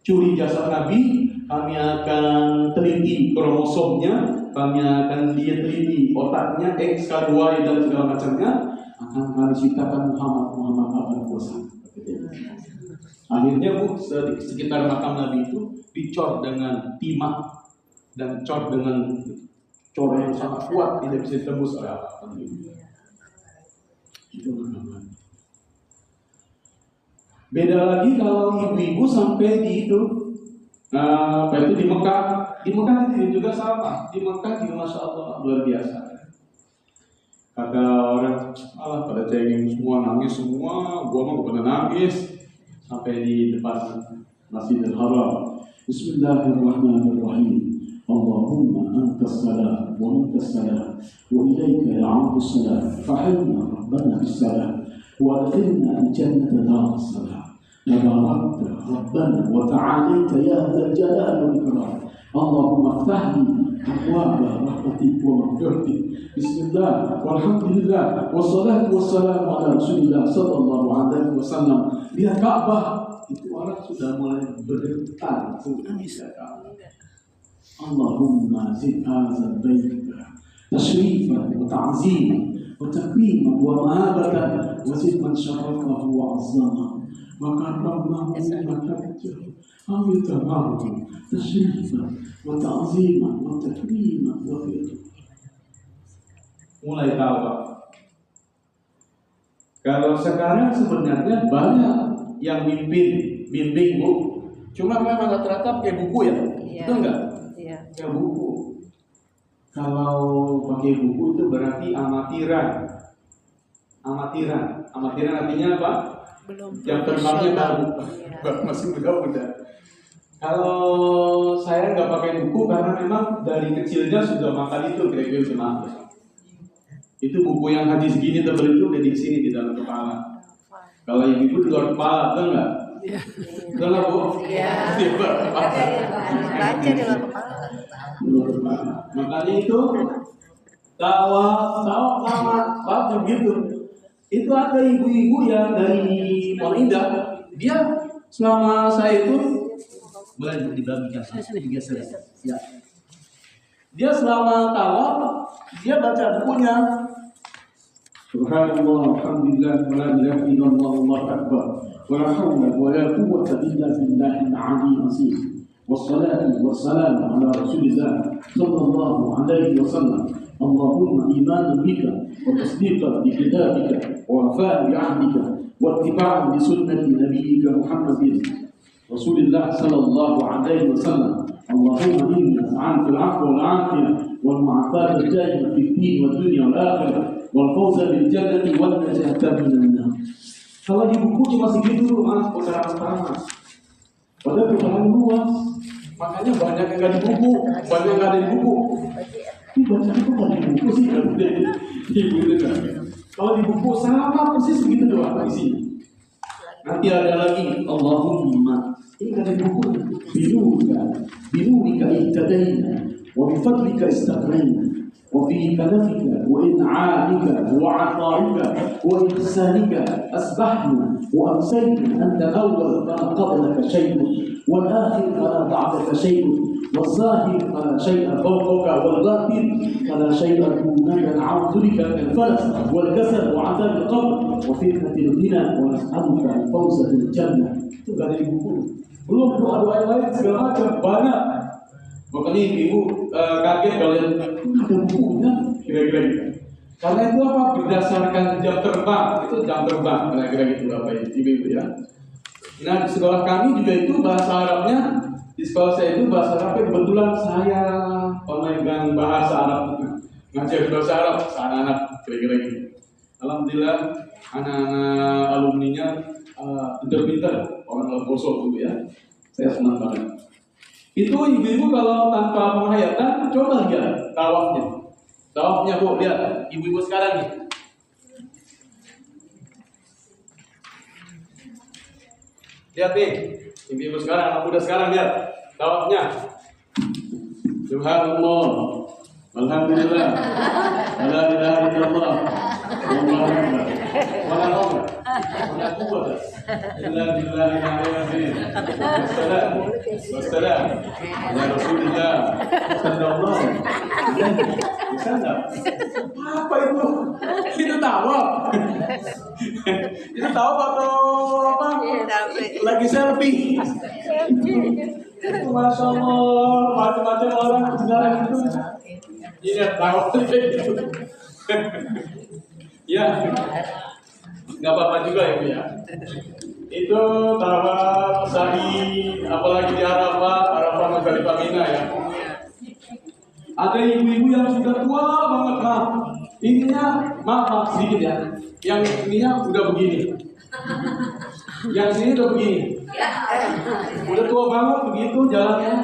curi jasad Nabi, kami akan teliti kromosomnya, kami akan teliti otaknya, X, K, Y, dan segala macamnya, akan kami ciptakan Muhammad akan kuasa. Akhirnya Bu, sekitar makam Nabi itu dicor dengan timah dan cor dengan cor yang sangat kuat, tidak bisa ditembus oleh apa-apa. Itu namanya. Beda lagi kalau ibu-ibu sampai di itu, itu di Mekah. Di Mekah itu juga sama. Di Mekah juga Masya Allah luar biasa. Kata orang, pada cengeng semua, nangis semua, gua mah bukan nangis. Sampai di depan Masjidil Haram. Bismillahirrahmanirrahim. Allahumma antas salam wa minkas salam wa ilaika ya'udu salam fahimna rabbana bis-salam wa adkhilna al-jannata dar as-salam tabarakta rabbana wa ta'alaita ya dzal jalali wal ikram Allahumma iftah li abwaaba rahmatik wa maghfiratik bismillah walhamdulillah wassalatu wassalamu ala rasulillah sallallahu alaihi wasallam. Lihat Ka'bah itu orang sudah mulai bergetar Allahumma zid hazal baita tashrifan wa ta'ziman wa takriman wa mahabatan wa zid man syarafahu wa azzama wa karramahu wa makajjahu amin tamamu tashrifan wa ta'ziman wa takriman wa mulai tahu Pak. Kalau sekarang sebenarnya banyak yang bimbing Bu, cuma memang rata-rata pakai buku ya, betul enggak? Ya buku. Kalau pakai buku itu berarti amatiran. Amatiran artinya apa? Belum Yang terbangnya baru, masih muda. Kalau saya nggak pakai buku karena memang dari kecilnya sudah makan itu kira-kira sama. Itu buku yang hadis segini tebal itu udah di sini di dalam kepala. Kalau ibu di luar kepala, betul nggak? Betul nggak Bu? Iya. Baca di luar kepala. Makanya itu tawaf sama begitu. Itu ada ibu-ibu yang dari Polinda, dia selama saya itu mulai dibagikan geser ya. Dia selama tawaf dia baca bukunya. Subhanallah, alhamdulillah, wa la ilaha illallah, Allahu akbar, wa la hawla wa la quwwata illa billahil aliyyil azim. والصلاة والسلام على رسول الله صلى الله عليه وسلم اللهم إيمانا بك وتصديقا بكتابك ووفاء بعهدك واتباعا لسنة نبيك محمد رسول الله صلى الله عليه وسلم اللهم إني أسألك العفو والعافية والمعافاة الدائمة في الدين والدنيا والآخرة والفوز بالجنة والنجاة من النار. Kalau di buku cuma segitu Mas, perkara-perkara. Padahal bukan luas. Makanya banyak yang nggak di buku, banyak yang nggak ada di buku. Ini baca itu nggak di buku sih, kalau di buku sama persis begitu doang isinya. Nanti ada lagi Allahumma, ini nggak ada di buku. Binunika ihtadaina, wa bifadlika istaqraina, wa fi kanafika, wa in'amika, wa ata'ika, wa ihsanika asbahna, wa amsayna anta awwal ma qablaka shay'un. والآخر فلا بعدك شيء والظاهر فلا شيء فوقك والباطن فلا شيء دونك نعوذ بك من الفلس والكسل وعذاب القبر وفتنة الغنى ونسألك الفوز بالجنة. Itu gak ada di buku. Belum doa-doa lain segala macam banyak. Makanya ibu kaget kalau ada bukunya kira-kira gitu. Karena itu apa? Berdasarkan jam terbang, itu jam terbang kira-kira gitu apa ibu ya. Nah di sekolah kami juga itu bahasa Arabnya, di sekolah saya itu bahasa Arabnya kebetulan saya pemegang bahasa Arab, ngajar bahasa Arab, anak-anak kira-kira gitu. Alhamdulillah anak-anak alumninya pintar-pintar, orang Loposo gitu ya. Saya senang banget. Itu ibu-ibu kalau tanpa penghayatan, coba lihat tawafnya. Tawafnya Bu, lihat ibu-ibu sekarang nih. Lihat nih, ibu-ibu sekarang, anak muda sekarang lihat tawafnya. Subhanallah, alhamdulillah, la ilaha illallah, wallahu akbar. anak gua. Alhamdulillah. Wassalam. Ya Rasulullah. Sallallahu. Bisa enggak? Apa itu? Itu tawa. Itu tawa atau apa? Lagi selfie. Masya Allah, macam-macam orang sekarang itu. Ini tawa gitu. Ya, nggak apa-apa juga ya Bu ya. Itu tawaf, sa'i, apalagi di Arafah Muzdalifah Mina ya. Ada ibu-ibu yang sudah tua banget, ininya maaf sedikit ya. Yang ininya udah begini, yang sini udah begini, udah tua banget begitu jalannya,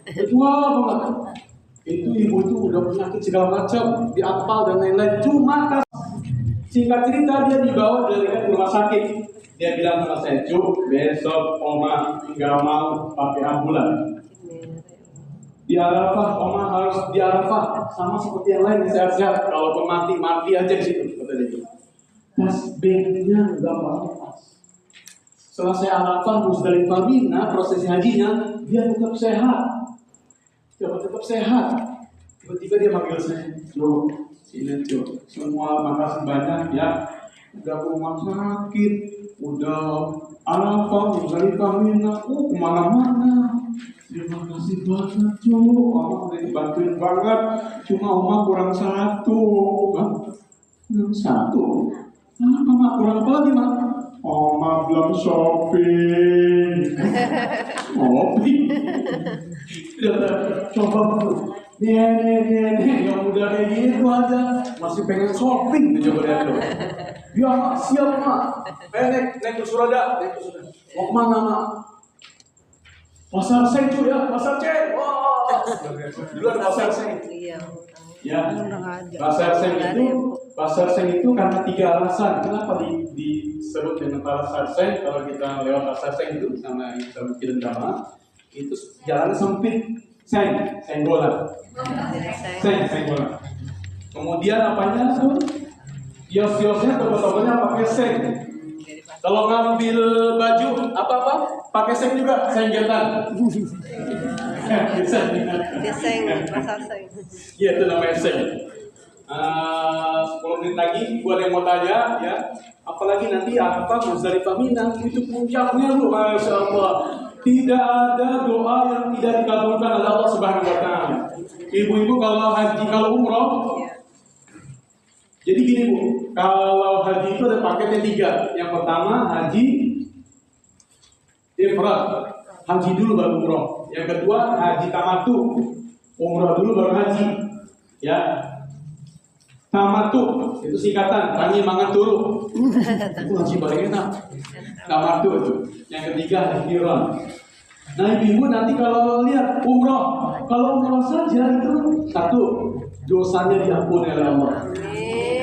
udah tua banget. Itu ibu itu udah penyakit segala macam, diapal dan lain-lain. Cuma singkat cerita dia dibawa dari rumah sakit. Dia bilang sama saya, Cuk, besok Oma nggak mau pakai ambulan. Di Arafah, Oma harus di Arafah sama seperti yang lain sehat-sehat. Kalau mati aja di situ, kata dia. Tasbihnya nggak pas. Selesai Arafah, Muzdalifah, Mina, proses hajinya, dia tetap sehat. Tetap sehat. Tiba-tiba dia manggil saya, Cuk, sini Cuk. Semua makasih banyak ya. Udah rumah sakit, udah Arafah, Muzdalifah, Mina, kemana-mana. Terima kasih banget Cuk, Oma udah dibantuin banget. Cuma Oma kurang satu. Kurang satu? Apa Mak? Kurang apa lagi Mak? Oma belum shopping. Shopping? Coba dulu. Nih, yang udah kayak gitu aja masih pengen shopping. Coba lihat tuh. Ya Mak, siap Mak. Naik ke Surada. Mau kemana Mak? Pasar Seng cuy ya, Pasar Seng. Wah, dulu ada Pasar Seng. Ya, Pasar Seng itu karena 3 alasan. Kenapa disebut dengan Pasar Seng? Kalau kita lewat Pasar Seng itu sama Kilen Dama, itu jalannya sempit. Senggolan. Kemudian apanya tuh? Kios-kiosnya, toko-tokonya pakai seng. Kalau ngambil baju apa-apa, pakai seng juga, senggetan. Seng, pasar seng. Iya, itu namanya seng. 10 menit lagi, gua ada yang mau tanya ya. Apalagi nanti apa Muzdalifah Mina itu puncaknya lu, Masya Allah. Tidak ada doa yang tidak dikabulkan oleh Allah Subhanahu Wa Taala. Ibu-ibu kalau haji, kalau umroh, jadi gini Bu, kalau haji itu ada paketnya 3. Yang pertama haji ifrad, haji dulu baru umroh. Yang kedua haji tamatu, umroh dulu baru haji. Ya, tamatu itu singkatan, kami mangan turu. Itu haji paling enak. Tamatu itu. Yang ketiga haji qiran. Nah ibu nanti kalau lihat umroh, kalau umroh saja itu 1, dosanya diampuni oleh Allah.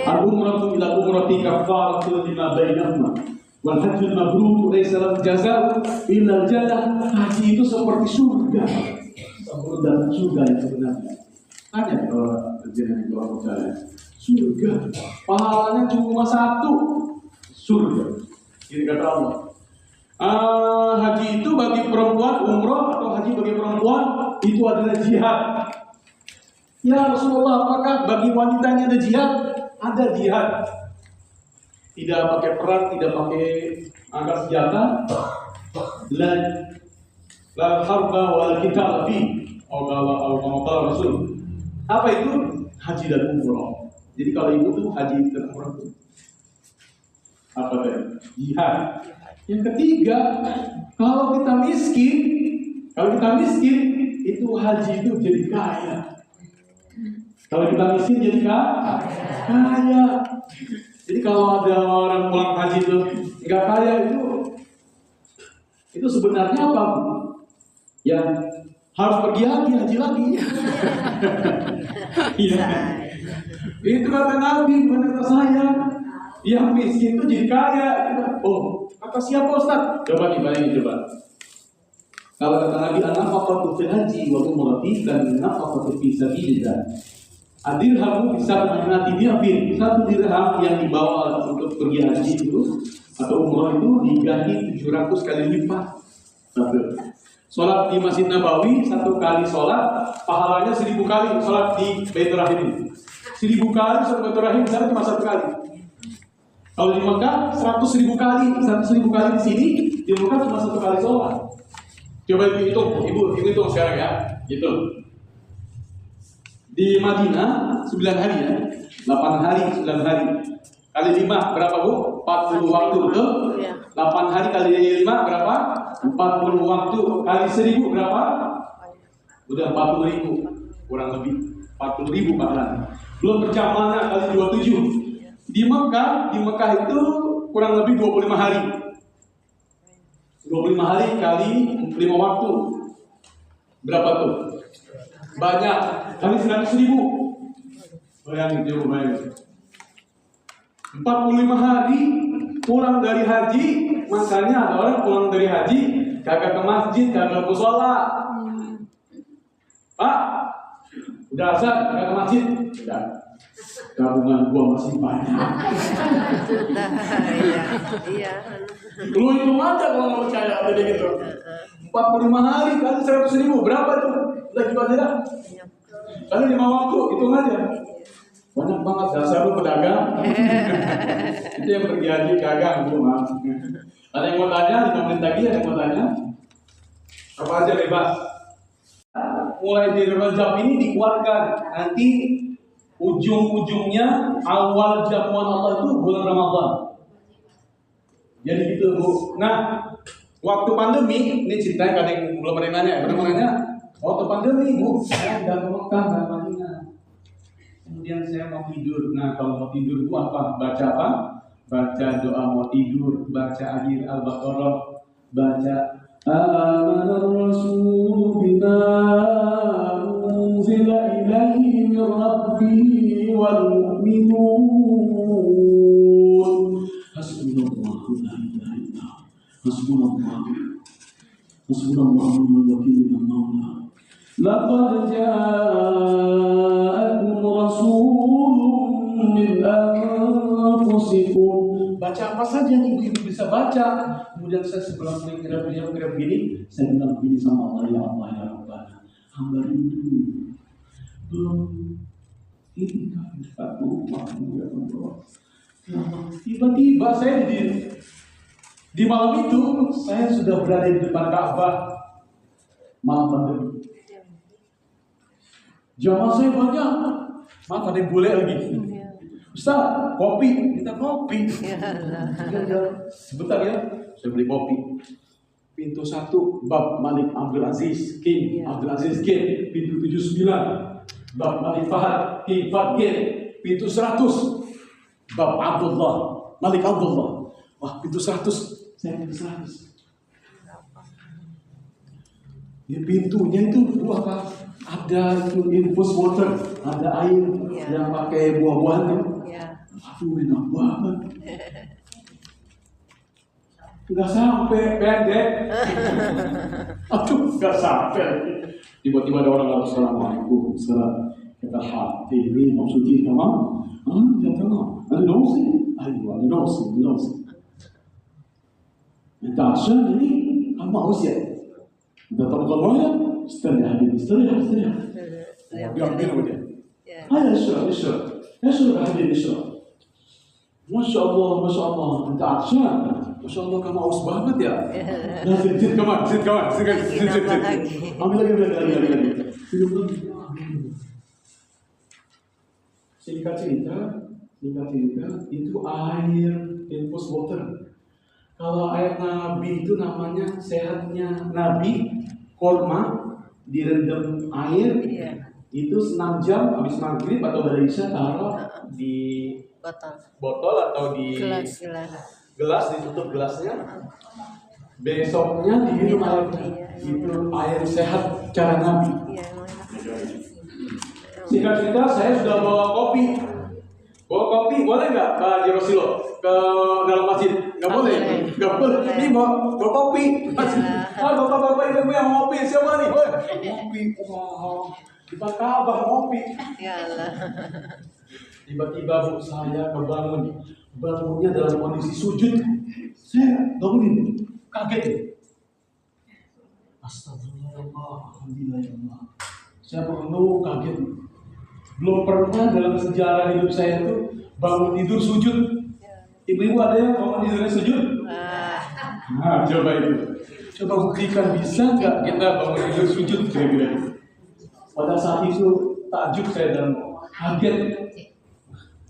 Al-umratu ila umrati kafaratun lima bainahuma wal hajjul mabrur laysa lahu jazaa'un illa al-jannah. Haji itu seperti surga. Seperti surga yang sebenarnya. Tanya kalau terjadi doa saya. Surga. Pahalanya cuma 1. Surga. Ini kata Allah. Haji itu bagi perempuan, umroh atau haji bagi perempuan itu adalah jihad. Ya Rasulullah, apakah bagi wanita ini ada jihad? Ada jihad. Tidak pakai perang, tidak pakai angkat senjata. La harba wal qital fi. Allah Rasul. Apa itu? Haji dan umroh. Jadi kalau ibu tuh haji dan umroh itu apa tadi? Jihad. Yang ketiga, kalau kita miskin itu haji itu jadi kaya. Kalau kita miskin jadi kaya. Jadi kalau ada orang pulang haji itu nggak kaya itu sebenarnya apa Bu? Ya harus pergi haji lagi. Iya. Itu kata Nabi, bukan kata saya. Yang miskin itu jadi kaya. Oh, kata siapa Ustaz? Coba dibayangin coba. Kalau kata Nabi, an-nafaqatu fil haji wa umrati kan nafaqatu fi sabilillah. Dirhamu bisa mengenati dirham. Satu dirham yang dibawa untuk pergi haji itu atau umroh itu diganti 700 kali lipat. Sholat di Masjid Nabawi, satu kali sholat pahalanya 1000 kali sholat di Baitur Rahim. 1000 kali sholat Baitur Rahim misalnya cuma satu kali. Kalau di Mekah 100.000 kali, 100.000 kali di sini, di Mekah cuma satu kali sholat. Coba ibu hitung sekarang ya, gitu. Di Madinah 9 hari ya, 8 hari, 9 hari kali 5 berapa Bu? 40 waktu betul? 8 hari kali 5 berapa? 40 waktu kali 1000 berapa? Udah 40.000 kurang lebih 40.000 bahkan. Belum berjamaah kali 27. Di Mekah itu kurang lebih 25 hari. 25 hari kali 5 waktu berapa tuh? Banyak, kali 100.000. Bayangin, coba bayangin. 45 hari pulang dari haji, makanya ada orang pulang dari haji kagak ke masjid, kagak ke sholat. Pak, udah azan, kagak ke masjid? Udah. Tabungan gua masih banyak. Iya. Lu hitung aja kalau nggak percaya tadi gitu. 45 hari kali 100.000 berapa tuh? Lagi bandera? Kali 5 waktu, hitung aja. Banyak banget dasar lu pedagang. Itu yang pergi haji kagak, Bu, maaf. Ada yang mau tanya? 5 menit lagi ada yang mau tanya? Apa aja bebas. Mulai di Rajab ini dikuatkan. Nanti ujung-ujungnya awal jamuan Allah itu bulan Ramadan. Jadi gitu Bu. Nah, waktu pandemi ini ceritanya kadang belum ada yang nanya. Pernah nanya? Waktu pandemi Bu, saya nggak ke Mekah, nggak ke Madinah. Kemudian saya mau tidur. Nah, kalau mau tidur itu apa? Baca apa? Baca doa mau tidur, baca akhir Al-Baqarah, baca Amanar Rasul bima unzila ilaihi min Rabbihi wal mu'minun. Hasbunallahu la ilaha illa Hasbunallahu wa ni'mal wakeel maula. Laqad ja'akum rasulun min anfusikum. Baca apa saja yang ibu-ibu bisa baca. Kemudian saya sebelum kira begini, saya bilang begini sama Allah, ya Allah ya Rabbana, hamba rindu belum ini kami satu waktu ya Allah. Tiba-tiba saya di malam itu saya sudah berada di depan Ka'bah malam pandemi. Jamaah saya banyak, maaf ada yang boleh lagi. Ustaz, kopi, minta kopi. Sebentar ya, saya beli kopi. Pintu 1, Bab Malik Abdul Aziz, King Abdul Aziz King. Pintu 79, Bab Malik Fahad, King Fahad King. Pintu 100, Bab Abdullah, Malik Abdullah. Wah, pintu 100, saya pintu 100. Di pintunya itu apa? Ada itu infus water, ada air yang pakai buah-buahan kan? Aduh, enak banget. Nggak sampai, pendek. Aduh, nggak sampai. Tiba-tiba ada orang lalu, Assalamualaikum, salam. Kata hati ini maksudnya sama? Ya tahu. Ada nosi? Ayo, ada nosi. Minta asal ini, kamu haus ya? Datang ke rumahnya, istirahat. Biar apa dia? Ayo, istirahat. Hadir istirahat. Masya Allah, minta aksan. Masya Allah, kamu haus banget ya. Nah, sit kawan. Ambil lagi. Singkat cerita, itu air infus water. Kalau air Nabi itu namanya sehatnya Nabi, korma direndam air, itu 6 jam habis maghrib atau dari isya taruh di botol atau di gelas, ditutup gelasnya. Besoknya diminum airnya. Itu air sehat cara Nabi. Singkat cerita, saya sudah bawa kopi. Boleh nggak Pak Haji Rosilo ke dalam masjid? Nggak boleh. Ini bawa kopi. Bapak-bapak ibu yang ngopi siapa nih? Kopi. Tiba kabar ngopi. Yalah. Tiba-tiba bu saya kebangun, bangunnya dalam kondisi sujud. Saya bangunin, kaget. Astagfirullah, alhamdulillah ya Allah. Saya bangun kaget. Belum pernah dalam sejarah hidup saya itu bangun tidur sujud. Ibu-ibu ada yang bangun tidurnya sujud? Nah, coba itu. Coba buktikan bisa nggak kita bangun tidur sujud kira-kira. Pada saat itu takjub saya dan kaget.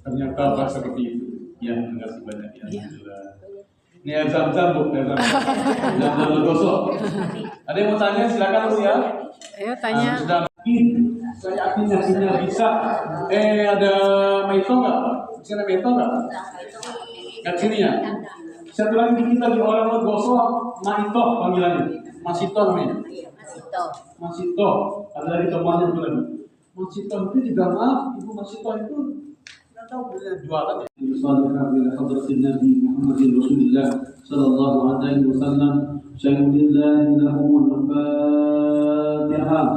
Ternyata apa seperti itu. Ya, terima kasih banyak ya. Alhamdulillah. Ini air zam-zam bu, air zam-zam. Jangan gosok. Ada yang mau tanya silakan bu ya. Ayo tanya. Sudah saya yakinnya bisa. Ada Maito nggak? Bisa ada Maito nggak? Kat sini ya. Satu lagi kita di orang gosok Maito panggilannya. Masito namanya. Masito. Ada lagi temannya itu lagi. Masito itu juga maaf, ibu Masito itu nggak tahu beliau jualan ya. Sallallahu alaihi wasallam Nabi Muhammad Rasulullah sallallahu alaihi wasallam. Syaikhulillah lahumul Fatihah.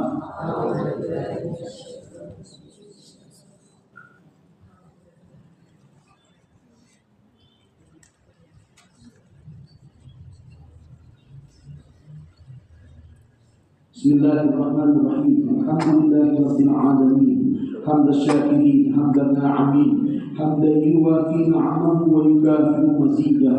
Bismillahirrahmanirrahim. Alhamdulillahirabbil alamin. حمد الشاكرين حمد الناعمين حمدا يوافي نعمه ويكافئ مزيدا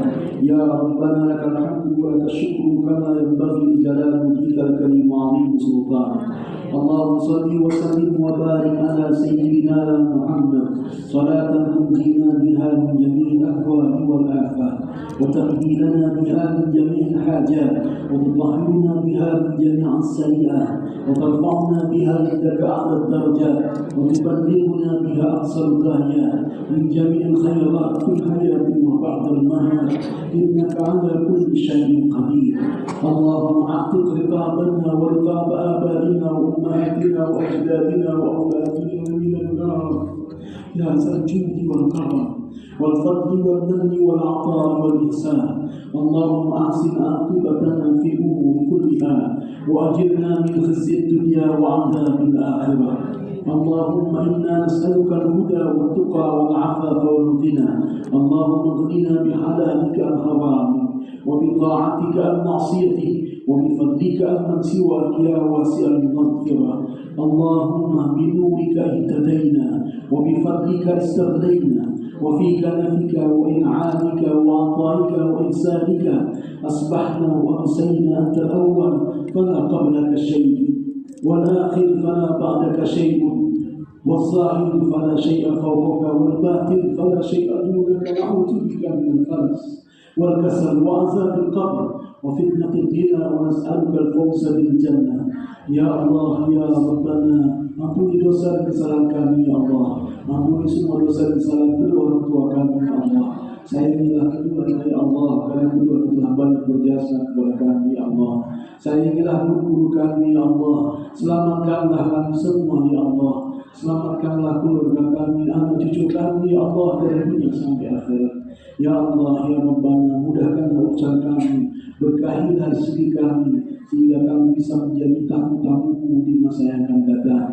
يا ربنا لك الحمد ولك الشكر كما ينبغي لجلال وجهك الكريم وعظيم سلطانك اللهم صل وسلم وبارك على سيدنا محمد صلاة تنجينا بها من جميع الأهوال والآفات وتقضي لنا بها من جميع الحاجات وتطهرنا بها من جميع السيئات وترفعنا بها عندك أعلى الدرجات وتبلغنا بها أقصى الغايات من جميع الخيرات في الحياة وبعد الممات إنك على كل شيء قدير اللهم اعتق رقابنا ورقاب آبائنا وأمهاتنا وأجدادنا وأولادنا من النار يا ذا الجود والكرم والفضل والمن والعطاء والإحسان اللهم أحسن عاقبتنا في الأمور كلها وأجرنا من خزي الدنيا وعذاب الآخرة اللهم إنا نسألك الهدى والتقى والعفاف والغنى اللهم اغننا بحلالك عن حرامك وبطاعتك عن معصيتك وبفضلك عن سواك يا واسع المغفرة اللهم بنورك اهتدينا وبفضلك استغنينا وفي كنفك وإنعامك وعطائك وإحسانك أصبحنا وأمسينا أنت الأول فلا قبلك شيء والآخر فلا بعدك شيء والظاهر فلا شيء فوقك والباطن فلا شيء دونك نعوذ بك من الفلس والكسل وعذاب القبر وفتنة الغنى ونسألك الفوز بالجنة يا الله يا ربنا ampuni dosa dan kesalahan kami ya Allah ampuni semua dosa dan kesalahan kedua orang tua kami ya Allah sayangilah kedua ya Allah karena kedua telah banyak berjasa kepada kami ya Allah sayangilah guru kami ya Allah selamatkanlah kami semua ya Allah selamatkanlah keluarga kami anak cucu kami ya Allah dari dunia sampai akhirat ya Allah ya Rabbana mudahkanlah usaha kami berkahilah rezeki kami sehingga kami bisa menjadi tamu-tamu di masa yang akan datang.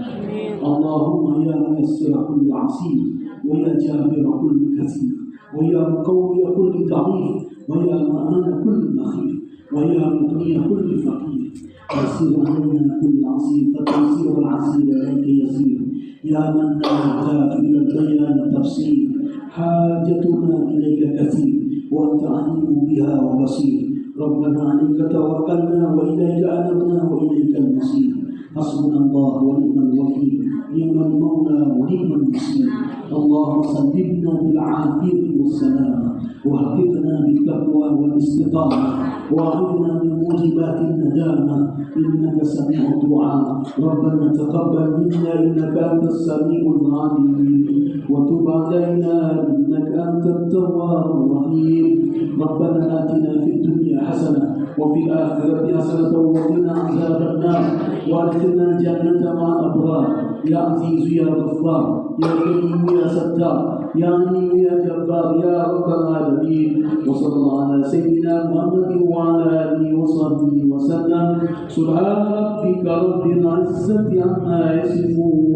Allahumma ya muyassira kulli asir wa ya jabira kulli kasir wa ya muqawwiya kulli da'if wa ya ma'ana kulli makhif wa ya muqniya kulli faqir yassir alaina kulli asir fatasir al-asir alayka yasir ya man la yahtaju ila al-bayan tafsir hajatuna ilayka kathir wa anta alimu biha wa basir ربنا عليك توكلنا وإليك أنبنا وإليك المصير حسبنا الله ونعم الوكيل نعم المولى ونعم النصير اللهم سلمنا بالعافية والسلامة واحفظنا بالتقوى والاستقامة وأعذنا من موجبات الندامة إنك سميع الدعاء ربنا تقبل منا إنك أنت السميع العليم وتب علينا إنك أنت التواب الرحيم. ربنا آتنا في الدنيا حسنة وفي الآخرة حسنة وقنا عذاب النار وأدخلنا الجنة مع الأبرار. يا عزيز يا غفار يا كريم يا ستار يا عليم يا جبار يا رب العالمين. وصلى الله على سيدنا محمد وعلى آله وصحبه وسلم. سبحان ربك رب العزة عما يصفون